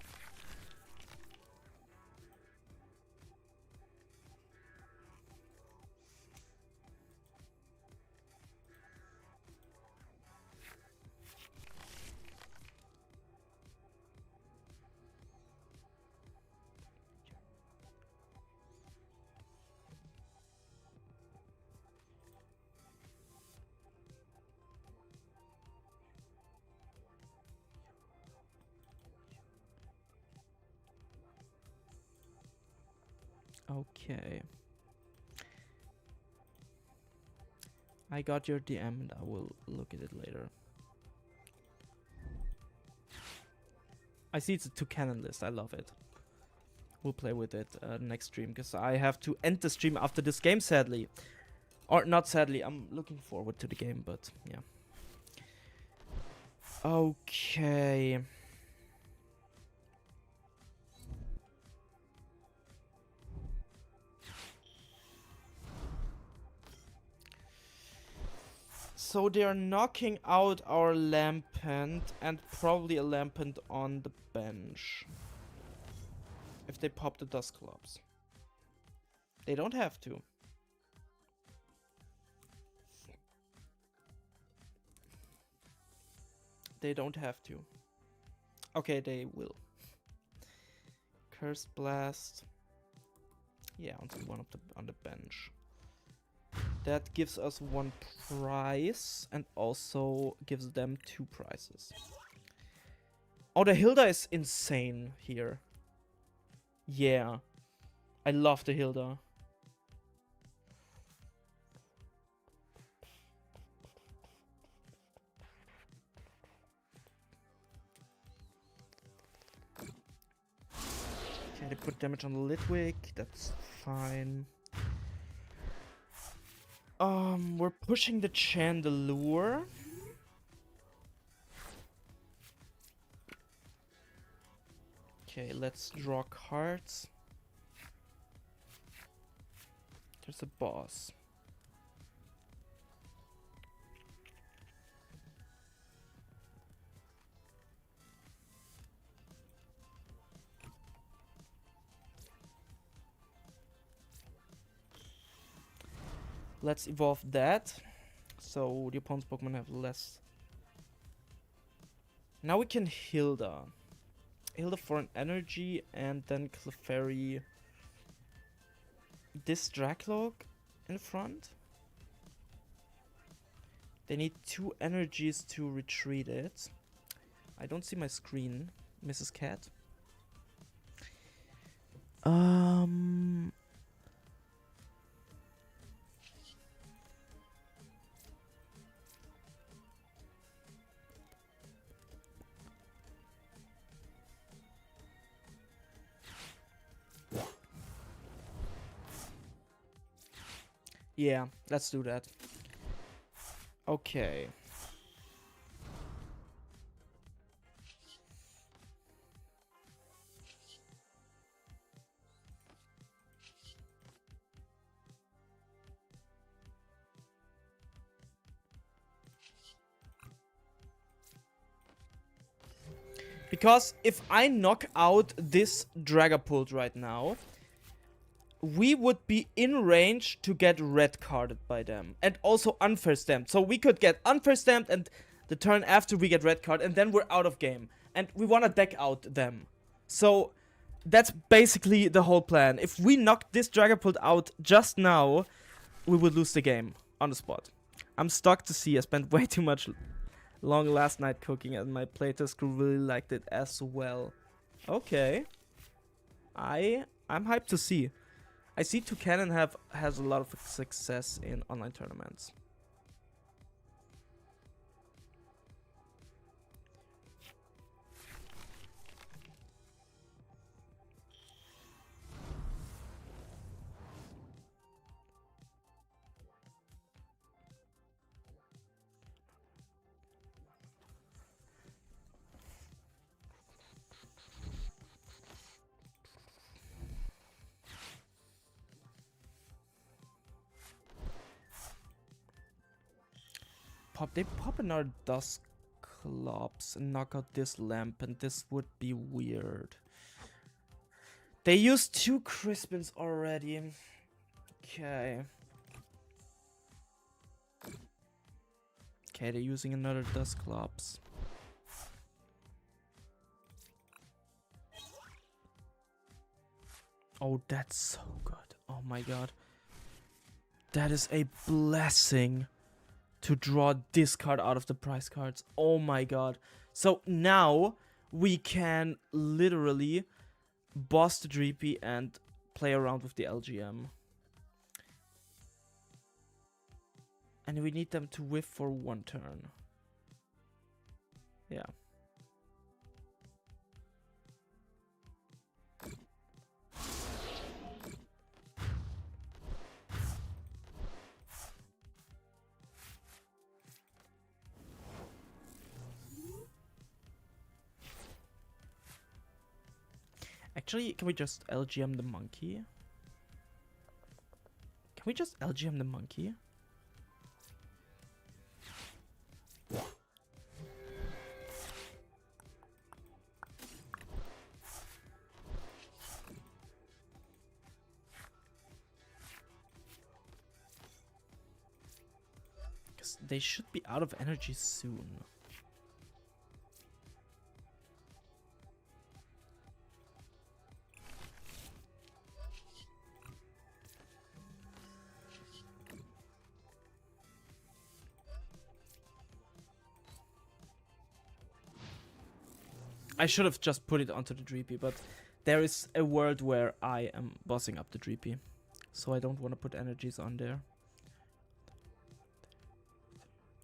Okay. I got your DM and I will look at it later. I see it's a 2-cannon list. I love it. We'll play with it next stream, because I have to end the stream after this game, sadly. Or not sadly, I'm looking forward to the game, but yeah. Okay. So they are knocking out our Lampent and probably a Lampent on the bench. If they pop the Dusclops. They don't have to. They don't have to. Okay, they will. Curse Blast. Yeah, on the bench. That gives us 1 prize and also gives them 2 prizes. Oh, the Hilda is insane here. Yeah. I love the Hilda. they put damage on the Litwick. That's fine. We're pushing the Chandelure. Okay, let's draw cards. There's a boss. Let's evolve that. So the opponent's Pokemon have less. Now we can Hilda. Hilda for an energy and then Clefairy. This Dracloak in front. They need 2 energies to retreat it. I don't see my screen, Mrs. Cat. Yeah, let's do that. Okay. Because if I knock out this Dragapult right now, we would be in range to get red carded by them. And also unfair stamped. So we could get unfair stamped and the turn after we get red card and then we're out of game. And we want to deck out them. So that's basically the whole plan. If we knock this Dragapult out just now, we would lose the game on the spot. I'm stuck to see. I spent way too much long last night cooking and my playtest crew really liked it as well. Okay. I'm hyped to see. I see Toucannon has a lot of success in online tournaments. They pop another Dusclops and knock out this lamp, and this would be weird. They used 2 Crispins already. Okay. Okay, they're using another Dusclops. Oh, that's so good. Oh my god. That is a blessing. To draw this card out of the prize cards. Oh my god. So now we can literally boss the Dreepy and play around with the LGM. And we need them to whiff for 1 turn. Yeah. Actually, can we just LGM the monkey? Can we just LGM the monkey? Because they should be out of energy soon. I should have just put it onto the Dreepy, but there is a world where I am bossing up the Dreepy. So I don't want to put energies on there.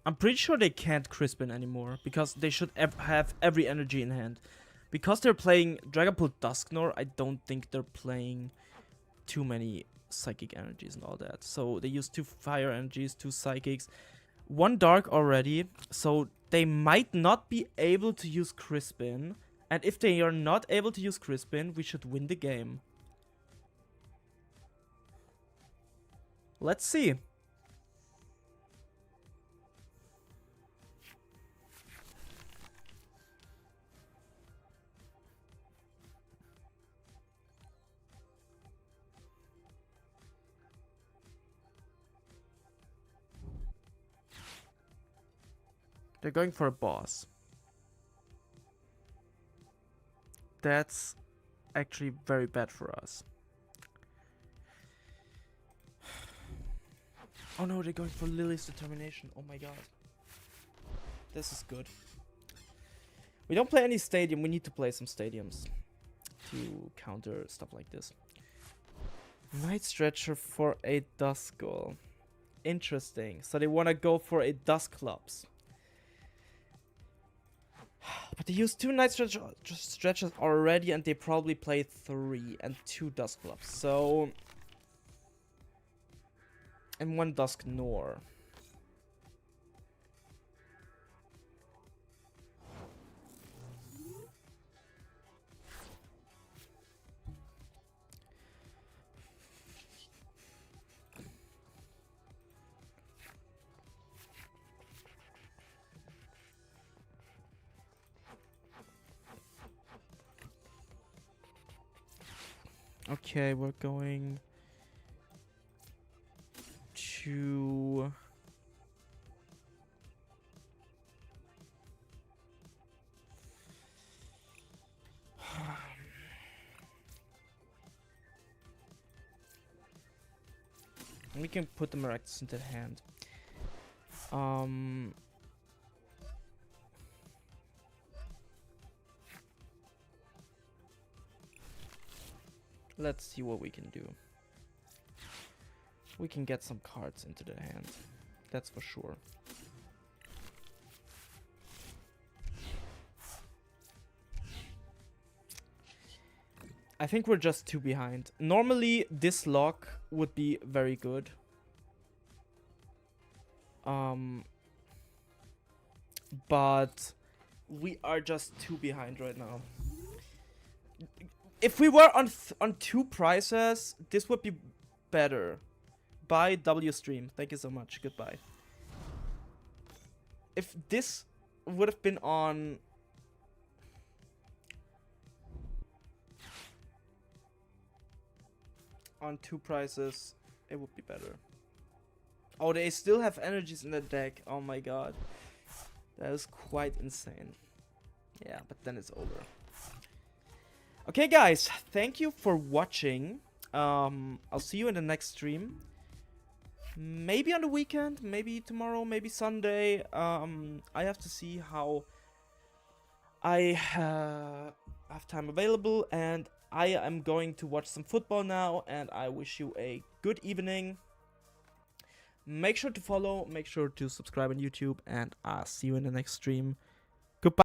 I'm pretty sure they can't Crispin anymore, because they should have every energy in hand. Because they're playing Dragapult Dusknoir, I don't think they're playing too many psychic energies and all that. So they use 2 fire energies, 2 psychics, 1 dark already. So they might not be able to use Crispin. And if they are not able to use Crispin, we should win the game. Let's see. They're going for a boss. That's actually very bad for us. Oh no, they're going for Lily's Determination. Oh my god. This is good. We don't play any stadium. We need to play some stadiums to counter stuff like this. Night Stretcher for a Duskull. Interesting. So they want to go for a Dusclops. But they used 2 Night Stretchers already, and they probably played 3 and 2 Dusclops. So... and 1 Dusknoir. Okay, we're going to... we can put the Maractus into the hand. Let's see what we can do. We can get some cards into the hand. That's for sure. I think we're just 2 behind. Normally, this lock would be very good. But we are just 2 behind right now. If we were on 2 prices, this would be better. Bye, WStream. Thank you so much. Goodbye. If this would have been on... on 2 prices, it would be better. Oh, they still have energies in the deck. Oh my god. That is quite insane. Yeah, but then it's over. Okay, guys. Thank you for watching. I'll see you in the next stream. Maybe on the weekend, maybe tomorrow, maybe Sunday. I have to see how I have time available, and I am going to watch some football now, and I wish you a good evening. Make sure to follow, make sure to subscribe on YouTube, and I'll see you in the next stream.